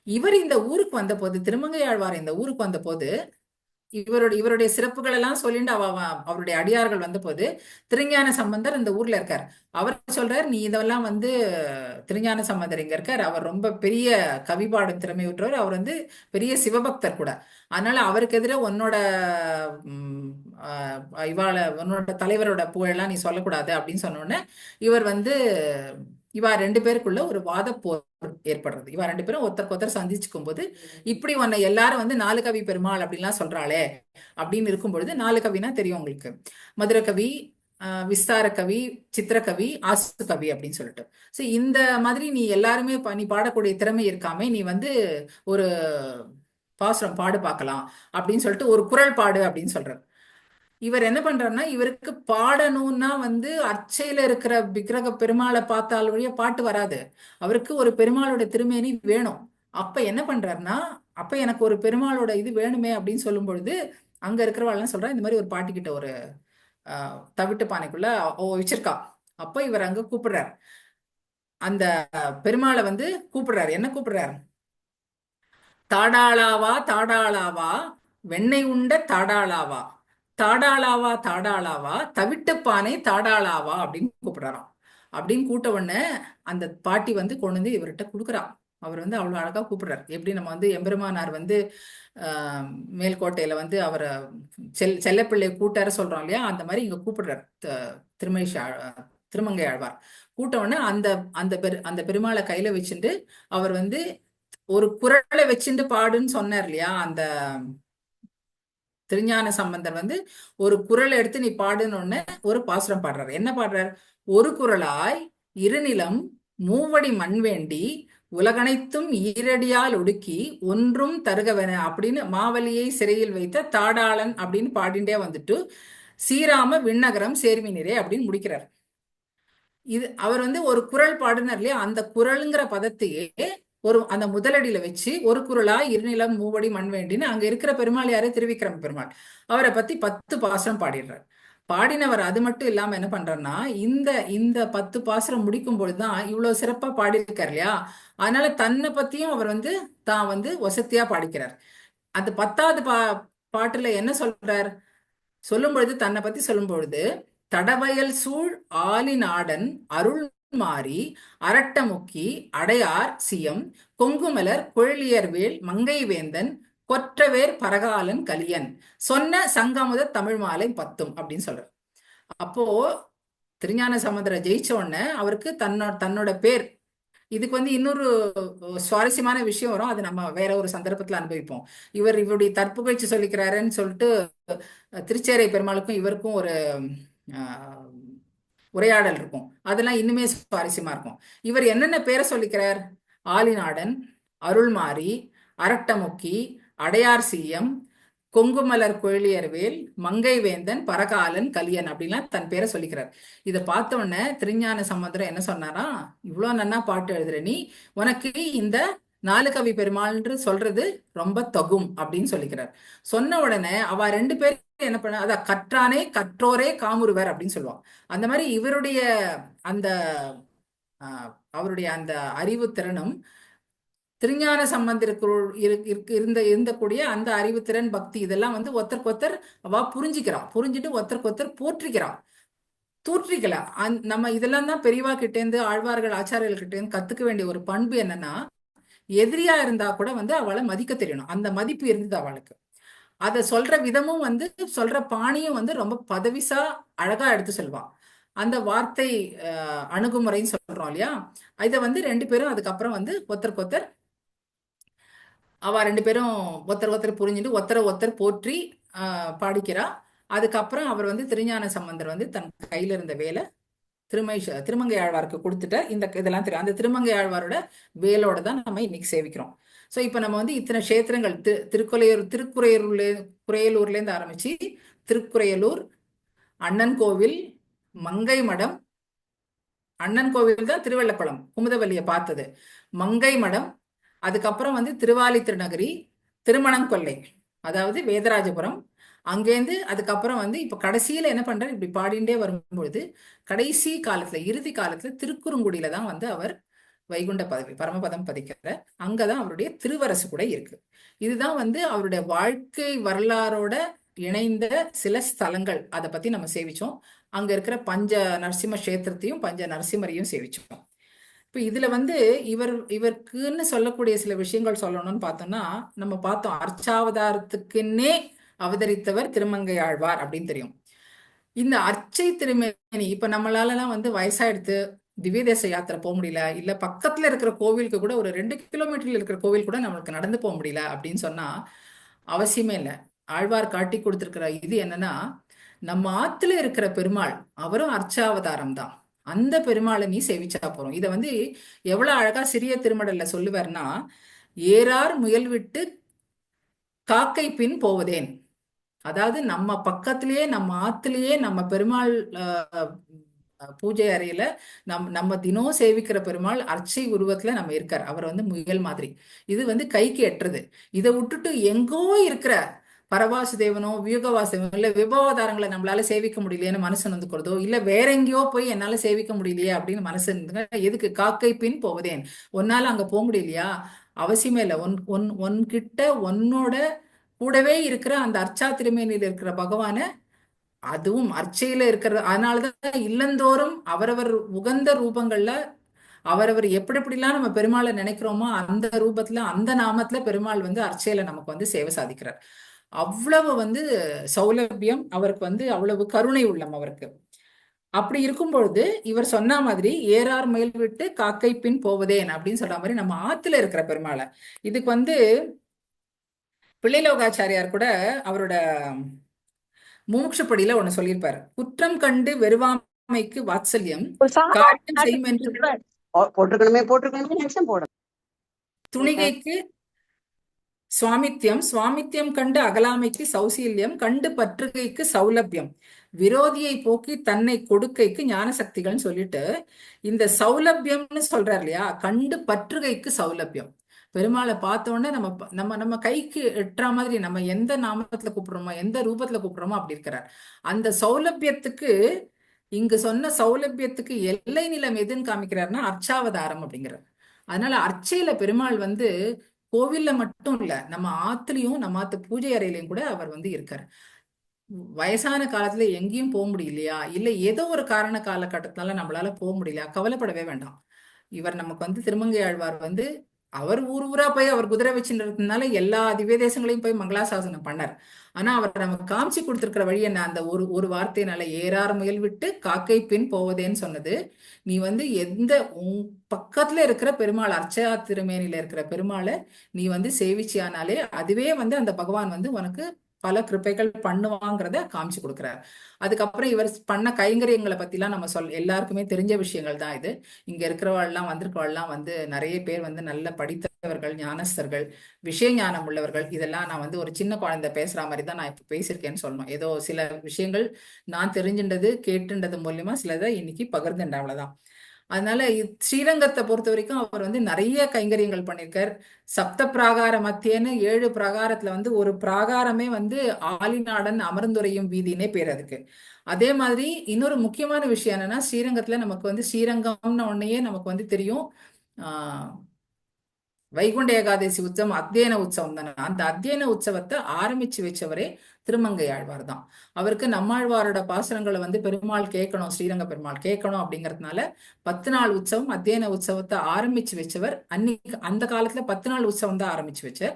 இவர் இந்த ஊருக்கு வந்த போது, திருமங்கை ஆழ்வார் இந்த ஊருக்கு வந்த போது இவருடைய சிறப்புகள் எல்லாம் சொல்லிட்டு அவருடைய அடியார்கள் வந்த போது, திருஞான சம்பந்தர் இந்த ஊர்ல இருக்கார். அவர் சொல்றார், நீ இதெல்லாம் வந்து திருஞான சம்பந்தர் இங்க இருக்கார், அவர் ரொம்ப பெரிய கவிபாடும் திறமை விட்டுறவர், அவர் வந்து பெரிய சிவபக்தர் கூட. அதனால அவருக்கு எதிர உன்னோட உன்னோட தலைவரோட புகழெல்லாம் நீ சொல்லக்கூடாது அப்படின்னு சொன்னோடனே இவர் வந்து இவா 2 பேருக்குள்ள ஒரு வாத போர் ஏற்படுறது. இவா 2 பேரும் ஒருத்தருக்கு ஒருத்தர் சந்திச்சுக்கும் போது, இப்படி உன்னை எல்லாரும் வந்து 4 கவி பெருமாள் அப்படின்லாம் சொல்றாளே அப்படின்னு இருக்கும் பொழுது, 4 கவினா தெரியும் உங்களுக்கு, மதுர கவி, விஸ்தார கவி, சித்திரக்கவி, ஆசு கவி அப்படின்னு சொல்லிட்டு. சோ இந்த மாதிரி நீ எல்லாருமே நீ பாடக்கூடிய திறமை இருக்காமே, நீ வந்து ஒரு பாசுரம் பாடு பார்க்கலாம் அப்படின்னு சொல்லிட்டு ஒரு குறள் பாடு அப்படின்னு சொல்றாரு. இவர் என்ன பண்றாருன்னா, இவருக்கு பாடணும்னா வந்து அர்ச்சையில இருக்கிற விக்கிரக பெருமாளை பார்த்தால் வழியா பாட்டு வராது. அவருக்கு ஒரு பெருமாளோட திருமேனி வேணும். அப்ப என்ன பண்றாருன்னா, அப்ப எனக்கு ஒரு பெருமாளோட இது வேணுமே அப்படின்னு சொல்லும் பொழுது, அங்க இருக்கிறவாள்லாம் சொல்றா, இந்த மாதிரி ஒரு பாட்டி கிட்ட ஒரு தவிட்டு பானைக்குள்ள வச்சிருக்கா. அப்போ இவர் அங்க கூப்பிடுறார், அந்த பெருமாளை வந்து கூப்பிடுறாரு. என்ன கூப்பிடுறாரு? தாடாளாவா தாடாளாவா, வெண்ணெய் உண்ட தாடாளாவா, தாடாளாவா தாடாளாவா, தவிட்டுப்பானை தாடாளாவா அப்படின்னு கூப்பிடுறாராம். அப்படின்னு கூட்ட உடனே அந்த பாட்டி வந்து கொண்டு வந்து இவர்கிட்ட கொடுக்குறான். அவர் வந்து அவ்வளவு அழகா கூப்பிடுறார். எப்படி நம்ம வந்து எம்பெருமானார் வந்து ஆஹ் மேல்கோட்டையில வந்து அவரை செல்லப்பிள்ளை கூட்டார சொல்றோம் இல்லையா, அந்த மாதிரி இங்க கூப்பிடுறார். திருமங்கை ஆழ்வார் கூட்ட உடனே அந்த பெருமாளை கையில வச்சுட்டு அவர் வந்து ஒரு குரலை வச்சுட்டு பாடுன்னு சொன்னார் இல்லையா, அந்த திருஞான சம்பந்தர் வந்து ஒரு குரலை எடுத்து நீ பாடுன்னு ஒரு பாசுரம் பாடுறாரு. என்ன பாடுறார்? ஒரு குரலாய் இருநிலம் மூவடி மண் வேண்டி உலகனைத்தும் ஈரடியால் ஒடுக்கி ஒன்றும் தருகவன அப்படின்னு மாவலியை சிறையில் வைத்த தாடாளன் அப்படின்னு பாடிண்டே வந்துட்டு சீராம விண்ணகரம் சேர்மினிரே அப்படின்னு முடிக்கிறார். இது அவர் வந்து ஒரு குரல் பாடினார் இல்லையா, அந்த குரலுங்கிற பதத்தையே அந்த முதலடியில வச்சு ஒரு குரலா இருநிலம் மூவடி மண் வேண்டின்னு அங்க இருக்கிற பெருமாள் யாரு? திருவிக்கிரம பெருமாள். அவரை பத்தி 10 பாசுரம் பாடிடுறார். பாடினவர் அது மட்டும் இல்லாம என்ன பண்றாருன்னா, இந்த இந்த 10 பாசுரம் முடிக்கும் பொழுதுதான் இவ்வளவு சிறப்பா பாடியிருக்கார் இல்லையா, அதனால தன்னை பத்தியும் அவர் வந்து தான் வந்து வசத்தியா பாடிக்கிறார். அந்த 10வது பாட்டுல என்ன சொல்றார்? சொல்லும் பொழுது, தன்னை பத்தி சொல்லும் பொழுது, தடவயல் சூழ் ஆலி நாடன் அருள் மாறி அரட்டமுக்கி அடையார் சியம் கொங்குமலர் குழலியர்வேல் மங்கை வேந்தன் கொற்றவேர் பரகாலன் கலியன் சொன்ன சங்கமுத தமிழ் மாலை 10 அப்படின்னு சொல்ற. அப்போ திருஞான சமுத்திர ஜெயிச்ச உடனே அவருக்கு தன்னோட பேர், இதுக்கு வந்து இன்னொரு சுவாரஸ்யமான விஷயம் வரும், அது நம்ம வேற ஒரு சந்தர்ப்பத்துல அனுபவிப்போம். இவருடைய தற்புகழ்ச்சி சொல்லிக்கிறாருன்னு சொல்லிட்டு திருச்சேரை பெருமாளுக்கும் இவருக்கும் ஒரு உரையாடல் இருக்கும். அதெல்லாம் இன்னுமே சுவாரஸ்யமா இருக்கும். இவர் என்னென்ன பேரை சொல்லிக்கிறார்? ஆலிநாடன், அருள்மாரி, அரட்டமுக்கி, அடையார் சீயம், கொங்குமலர் குழலியர்வேல், மங்கை வேந்தன், பரகாலன், கலியன் அப்படின்லாம் தன் பேரை சொல்லிக்கிறார். இதை பார்த்த உடனே திருஞான சம்பந்தர் என்ன சொன்னாரா, இவ்வளவு நன்னா பாட்டு எழுதுற நீ, உனக்கு இந்த 4 கவி பெருமாள்ன்று சொல்றது ரொம்ப தகும் அப்படின்னு சொல்லிக்கிறார். சொன்ன உடனே அவ 2 பேரும் என்ன பண்ண, அத கற்றானே கற்றோரே காமுறுவர் அப்படின்னு சொல்லுவான். அந்த மாதிரி இவருடைய அந்த அவருடைய அந்த அறிவு திறனும் திருஞான சம்பந்தருக்குள் இருந்தக்கூடிய அந்த அறிவுத்திறன் பக்தி இதெல்லாம் வந்து ஒருத்தருக்கு ஒருத்தர் அவ புரிஞ்சுக்கிறான். புரிஞ்சுட்டு ஒருத்தருக்கு ஒருத்தர் போற்றிக்கிறான், தூற்றிக்கலாம். நம்ம இதெல்லாம் தான் பெரியவா கிட்டேருந்து ஆழ்வார்கள் ஆச்சாரியர்கள் கிட்டேருந்து கத்துக்க வேண்டிய ஒரு பண்பு. என்னன்னா, எதிரியா இருந்தா கூட வந்து அவளை மதிக்க தெரியணும். அந்த மதிப்பு இருந்தது அவளுக்கு. அதை சொல்ற விதமும் வந்து சொல்ற பாணியும் வந்து ரொம்ப பதவிசா அழகா எடுத்து சொல்வான். அந்த வார்த்தை அணுகுமுறைன்னு சொல்றோம் இல்லையா, இதை வந்து 2 பேரும் அதுக்கப்புறம் வந்து ஒருத்தருக்கு ஒருத்தர் அவ 2 பேரும் ஒருத்தர் ஒருத்தர் புரிஞ்சுட்டு ஒருத்தர் போற்றி பாடிக்கிறா. அதுக்கப்புறம் அவர் வந்து திருஞான சம்பந்தர் வந்து தன் கையில இருந்த வேலை திருமங்கை ஆழ்வாருக்கு கொடுத்துட்ட. இதெல்லாம் தெரியும். அந்த திருமங்கை ஆழ்வாரோட வேலோட தான் நம்ம இன்னைக்கு சேவிக்கிறோம். ஸோ இப்போ நம்ம வந்து இத்தனை கஷேத்திரங்கள் குறையலூர்லேருந்து ஆரம்பிச்சு திருக்குறையலூர், அண்ணன் கோவில், மங்கை மடம், அண்ணன் கோவில் தான் திருவள்ளக்குளம் குமுதவல்லியை பார்த்தது, மங்கை மடம், அதுக்கப்புறம் வந்து திருவாலி திருநகரி, திருமணங்கொல்லை அதாவது வேதராஜபுரம், அங்கேருந்து அதுக்கப்புறம் வந்து இப்ப கடைசியில என்ன பண்றாரு, இப்படி பாடிண்டே வரும்பொழுது கடைசி காலத்துல இறுதி காலத்துல திருக்குறுங்குடியில தான் வந்து அவர் வைகுண்ட பதவி பரமபதம் பதிக்கிற. அங்கதான் அவருடைய திருவரசு கூட இருக்கு. இதுதான் வந்து அவருடைய வாழ்க்கை வரலாறோட இணைந்த சில ஸ்தலங்கள். அதை பத்தி நம்ம சேவிச்சோம். அங்க இருக்கிற பஞ்ச நரசிம்ம கஷேத்திரத்தையும் பஞ்ச நரசிம்மரையும் சேவிச்சோம். இப்ப இதுல வந்து இவருக்குன்னு சொல்லக்கூடிய சில விஷயங்கள் சொல்லணும்னு பார்த்தோம்னா, நம்ம பார்த்தோம் அர்ச்சாவதாரத்துக்குன்னே அவதரித்தவர் திருமங்கை ஆழ்வார் அப்படின்னு தெரியும். இந்த அர்ச்சை திருமேனி இப்ப நம்மளாலலாம் வந்து வயசாயிடுத்து, திவ்ய தேச யாத்திரை போக முடியல, இல்ல பக்கத்துல இருக்கிற கோவிலுக்கு கூட ஒரு 2 கிலோமீட்டர்ல இருக்கிற கோவில் கூட நம்மளுக்கு நடந்து போக முடியல அப்படின்னு சொன்னா அவசியமே இல்லை. ஆழ்வார் காட்டி கொடுத்திருக்கிற இது என்னன்னா, நம்ம ஆத்துல இருக்கிற பெருமாள் அவரும் அர்ச்சாவதாரம் தான். அந்த பெருமாளை நீ சேவிச்சா போறோம். இதை வந்து எவ்வளவு அழகா சிறிய திருமடல்ல சொல்லுவார்னா, ஏறார் முயல் விட்டு காக்கை பின் போவதேன். அதாவது நம்ம பக்கத்திலேயே நம்ம ஆத்திலேயே நம்ம பெருமாள் பூஜை அறையில நம்ம தினம் சேவிக்கிற பெருமாள் அர்ச்சை உருவத்துல நம்ம இருக்கார். அவர் வந்து முயல் மாதிரி. இது வந்து கைக்கு எட்டுறது. இதை விட்டுட்டு எங்கோ இருக்கிற பரவாசுதேவனோ வியூகவாசுதேவனோ இல்ல விபவாதாரங்களை நம்மளால சேவிக்க முடியலையேன்னு மனசு வந்துக்கிறதோ, இல்ல வேற எங்கேயோ போய் என்னால சேவிக்க முடியலையே அப்படின்னு மனசு எதுக்கு காக்கை பின் போவதேன், ஒன்னால அங்க போக முடியலையா? அவசியமே இல்லை. ஒன்கிட்ட உன்னோட கூடவே இருக்கிற அந்த அர்ச்சா திருமேனியில் இருக்கிற பகவான, அதுவும் அர்ச்சையில இருக்கிறது. அதனாலதான் இல்லந்தோறும் அவரவர் உகந்த ரூபங்கள்ல அவரவர் எப்படி எப்படிலாம் நம்ம பெருமாளை நினைக்கிறோமோ அந்த ரூபத்துல அந்த நாமத்துல பெருமாள் வந்து அர்ச்சையில நமக்கு வந்து சேவை சாதிக்கிறார். அவ்வளவு வந்து சௌலபியம் அவருக்கு, வந்து அவ்வளவு கருணை உள்ளம் அவருக்கு. அப்படி இருக்கும் பொழுது இவர் சொன்ன மாதிரி ஏறார் மேல் விட்டு காக்கை பின் போவதேன் அப்படின்னு சொல்ற மாதிரி நம்ம ஆத்துல இருக்கிற பெருமாளை, இதுக்கு வந்து பிள்ளைலோகாச்சாரியார் கூட அவரோட மூக்ஷப்படியில ஒண்ணு சொல்லியிருப்பாரு. குற்றம் கண்டு வெறுவாமைக்கு வாத்சல்யம், காரியம் செய்யும் என்று துணிகைக்கு சுவாமித்யம், சுவாமித்யம் கண்டு அகலாமைக்கு சௌசீல்யம், கண்டு பற்றுகைக்கு சௌலபியம், விரோதியை போக்கி தன்னை கொடுக்கைக்கு ஞான சக்திகள்னு சொல்லிட்டு இந்த சௌலபியம்னு சொல்றாரு இல்லையா, கண்டு பற்றுகைக்கு சௌலபியம். பெருமாளை பார்த்தோன்னே நம்ம நம்ம நம்ம கைக்கு எட்டுற மாதிரி நம்ம எந்த நாமத்துல கூப்பிடுறோமோ எந்த ரூபத்துல கூப்பிடுறோமோ அப்படி இருக்கிறார். அந்த சௌலபியத்துக்கு, இங்கு சொன்ன சௌலபியத்துக்கு எல்லை நிலம் எதுன்னு காமிக்கிறாருன்னா அர்ச்சாவதாரம் அப்படிங்கிறார். அதனால அர்ச்சையில பெருமாள் வந்து கோவில்ல மட்டும் இல்ல, நம்ம ஆத்துலயும் நம்ம ஆத்து பூஜை அறையிலையும் கூட அவர் வந்து இருக்காரு. வயசான காலத்துல எங்கேயும் போக முடியலையா, இல்ல ஏதோ ஒரு காரண காலகட்டத்தினால நம்மளால போக முடியலையா, கவலைப்படவே வேண்டாம். இவர் நமக்கு வந்து திருமங்கை ஆழ்வார் வந்து அவர் ஊர் ஊரா போய் அவர் குதிரை வச்சுன்றதுனால எல்லா திவ்ய தேசங்களையும் போய் மங்களாசாசனம் பண்ணார். ஆனா அவர் நமக்கு காமிச்சு கொடுத்திருக்கிற வழி என்ன, அந்த ஒரு ஒரு வார்த்தையினால ஏறார் முயல் விட்டு காக்கை பின் போவதேன்னு சொன்னது. நீ வந்து எந்த உன் பக்கத்துல இருக்கிற பெருமாள், அர்ச்சா திருமேனில இருக்கிற பெருமாளை நீ வந்து சேவிச்சியானாலே அதுவே வந்து அந்த பகவான் வந்து உனக்கு பல கிருப்பைகள் பண்ணுவாங்கிறத காமிச்சு கொடுக்குறாரு. அதுக்கப்புறம் இவர் பண்ண கைங்கரியங்களை பத்திலாம் நம்ம எல்லாருக்குமே தெரிஞ்ச விஷயங்கள் தான் இது. இங்க இருக்கிறவாள்லாம் வந்திருக்கவாள்லாம் வந்து நிறைய பேர் வந்து நல்ல படித்தவர்கள், ஞானஸ்தர்கள், விஷய ஞானம் உள்ளவர்கள். இதெல்லாம் நான் வந்து ஒரு சின்ன குழந்தை பேசுற மாதிரி தான் நான் இப்ப பேசியிருக்கேன்னு சொல்லணும். ஏதோ சில விஷயங்கள் நான் தெரிஞ்சின்றது கேட்டுன்றது மூலியமா சிலதை இன்னைக்கு பகிர்ந்துட்டேன், அவ்வளவுதான். அதனால ஸ்ரீரங்கத்தை பொறுத்த வரைக்கும் அவர் வந்து நிறைய கைங்கரியங்கள் பண்ணியிருக்கார். சப்த பிராகார மத்தியன்னு 7 பிராகாரத்துல வந்து ஒரு பிராகாரமே வந்து ஆலிநாடன் அமர்ந்துரையும் வீதினே பேர் அதுக்கு. அதே மாதிரி இன்னொரு முக்கியமான விஷயம் என்னன்னா, ஸ்ரீரங்கத்துல நமக்கு வந்து ஸ்ரீரங்கம்னு உடனேயே நமக்கு வந்து தெரியும் ஆஹ் வைகுண்ட ஏகாதசி உற்சவம் அத்தியன உற்சவம் தானே. அந்த அத்தியன உற்சவத்தை ஆரம்பிச்சு வச்சவரே திருமங்கை ஆழ்வார் தான். அவருக்கு நம்மாழ்வாரோட பாசுரங்களை வந்து பெருமாள் கேட்கணும், ஸ்ரீரங்க பெருமாள் கேட்கணும் அப்படிங்கறதுனால 10 நாள் உற்சவம் அத்தியன உற்சவத்தை ஆரம்பிச்சு வச்சவர். அன்னைக்கு அந்த காலத்துல 10 நாள் உற்சவம் தான் ஆரம்பிச்சு வச்சார்.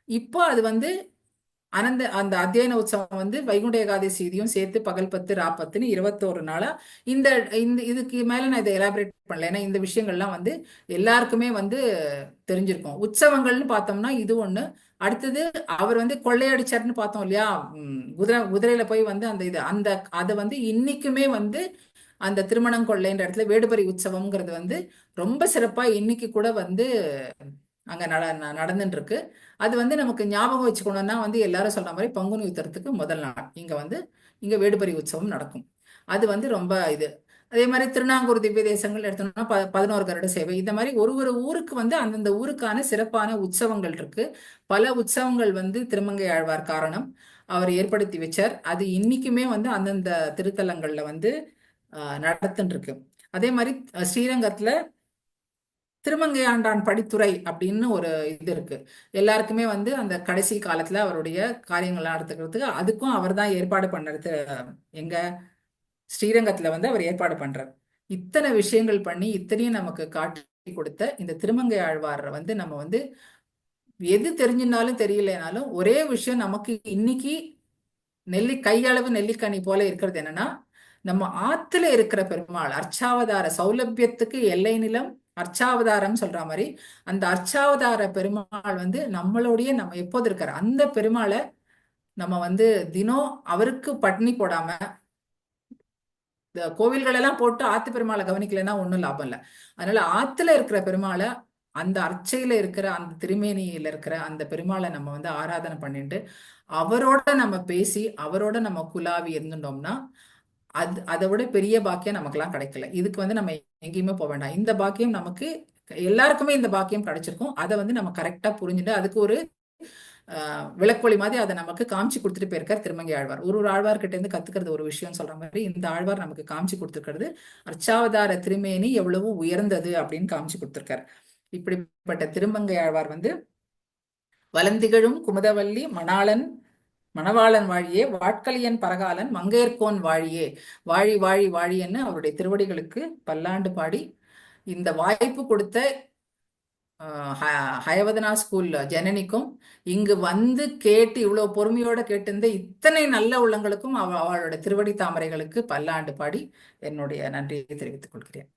இப்போ அது வந்து அந்த அத்தியன உற்சவம் வந்து வைகுண்ட ஏகாதசி இதையும் சேர்த்து பகல் 10 ராப்பத்துன்னு 21 நாளா. இந்த இந்த இதுக்கு மேல நான் இதை எலாபரேட் பண்ணல, ஏன்னா இந்த விஷயங்கள்லாம் வந்து எல்லாருக்குமே வந்து தெரிஞ்சிருக்கும். உற்சவங்கள்னு பார்த்தோம்னா இது ஒண்ணு. அடுத்தது அவர் வந்து கொள்ளையடிச்சார்னு பார்த்தோம் இல்லையா, குதிரையில போய் வந்து அந்த இது அந்த அதை வந்து இன்னைக்குமே வந்து அந்த திருமணம் கொள்ளைன்ற இடத்துல வேடுபரி உற்சவம்ங்கிறது வந்து ரொம்ப சிறப்பா இன்னைக்கு கூட வந்து அங்க நடந்துட்டு இருக்கு. அது வந்து நமக்கு ஞாபகம் வச்சுக்கணும்னா வந்து எல்லாரும் சொல்ற மாதிரி பங்குனி உத்தரத்துக்கு முதல் நாள் இங்க வேடுபரி உற்சவம் நடக்கும். அது வந்து ரொம்ப இது. அதே மாதிரி திருநாங்கூர் திவ்ய தேசங்கள் எடுத்தோம்னா 11 கருட சேவை. இந்த மாதிரி ஒரு ஒரு ஊருக்கு வந்து அந்தந்த ஊருக்கான சிறப்பான உற்சவங்கள் இருக்கு. பல உற்சவங்கள் வந்து திருமங்கை ஆழ்வார் காரணம் அவர் ஏற்படுத்தி வச்சார். அது இன்னைக்குமே வந்து அந்தந்த திருத்தலங்கள்ல வந்து நடந்துட்டு இருக்கு. அதே மாதிரி ஸ்ரீரங்கத்துல திருமங்கை ஆண்டான் படித்துறை அப்படின்னு ஒரு இது இருக்கு. எல்லாருக்குமே வந்து அந்த கடைசி காலத்துல அவருடைய காரியங்கள்லாம் நடத்துக்கிறதுக்கு அதுக்கும் அவர் தான் ஏற்பாடு பண்றது. எங்க ஸ்ரீரங்கத்துல வந்து அவர் ஏற்பாடு பண்றார். இத்தனை விஷயங்கள் பண்ணி இத்தனையும் நமக்கு காட்டி கொடுத்த இந்த திருமங்கை ஆழ்வார் வந்து நம்ம வந்து எது தெரிஞ்சினாலும் தெரியலனாலும் ஒரே விஷயம் நமக்கு இன்னைக்கு கையளவு நெல்லிக்கனி போல இருக்கிறது என்னன்னா, நம்ம ஆத்துல இருக்கிற பெருமாள் அர்ச்சாவதார சௌலபியத்துக்கு எல்லை நிலம் அர்ச்சாவதாரம் சொல்ற மாதிரி அந்த அர்ச்சாவதார பெருமாள் வந்து நம்மளுடைய நம்ம எப்போது இருக்காரு அந்த பெருமாளை நம்ம வந்து தினம் அவருக்கு பட்னி போடாம, இந்த கோவில்கள் எல்லாம் போட்டு ஆத்து பெருமாளை கவனிக்கலைன்னா ஒண்ணும் லாபம் இல்லை. அதனால ஆத்துல இருக்கிற பெருமாளை, அந்த அர்ச்சையில இருக்கிற அந்த திருமேனியில இருக்கிற அந்த பெருமாளை நம்ம வந்து ஆராதனை பண்ணிட்டு அவரோட நம்ம பேசி அவரோட நம்ம குலாவி இருந்துட்டோம்னா அதை விட பெரிய பாக்கியம் நமக்கெல்லாம் கிடைக்கல. இதுக்கு வந்து நம்ம எங்கேயுமே போக வேண்டாம். இந்த பாக்கியம் நமக்கு எல்லாருக்குமே இந்த பாக்கியம் கிடைச்சிருக்கும். அதை வந்து நம்ம கரெக்டா புரிஞ்சுட்டு அதுக்கு ஒரு விளக்கொளி மாதிரி அதை நமக்கு காமிச்சு கொடுத்துட்டு போயிருக்கார் திருமங்கை ஆழ்வார். ஒரு ஒரு ஆழ்வார்கிட்ட இருந்து கத்துக்கிறது ஒரு விஷயம் சொல்ற மாதிரி இந்த ஆழ்வார் நமக்கு காமிச்சு கொடுத்துருக்கிறது அர்ச்சாவதார திருமேனி எவ்வளவு உயர்ந்தது அப்படின்னு காமிச்சு கொடுத்துருக்காரு. இப்படிப்பட்ட திருமங்கை ஆழ்வார் வந்து வலந்திகழும் குமுதவல்லி மணவாளன் வாழியே, வாட்கலியன் பரகாலன் மங்கையர்கோன் வாழியே, வாழி வாழி வாழியன்னு அவருடைய திருவடிகளுக்கு பல்லாண்டு பாடி இந்த வாய்ப்பு கொடுத்த ஹயவதனா ஸ்கூல் ஜனனிக்கும் இங்கு வந்து கேட்டு இவ்வளவு பொறுமையோட கேட்டிருந்த இத்தனை நல்ல உள்ளங்களுக்கும் அவளோட திருவடி தாமரைகளுக்கு பல்லாண்டு பாடி என்னுடைய நன்றியை தெரிவித்துக் கொள்கிறேன்.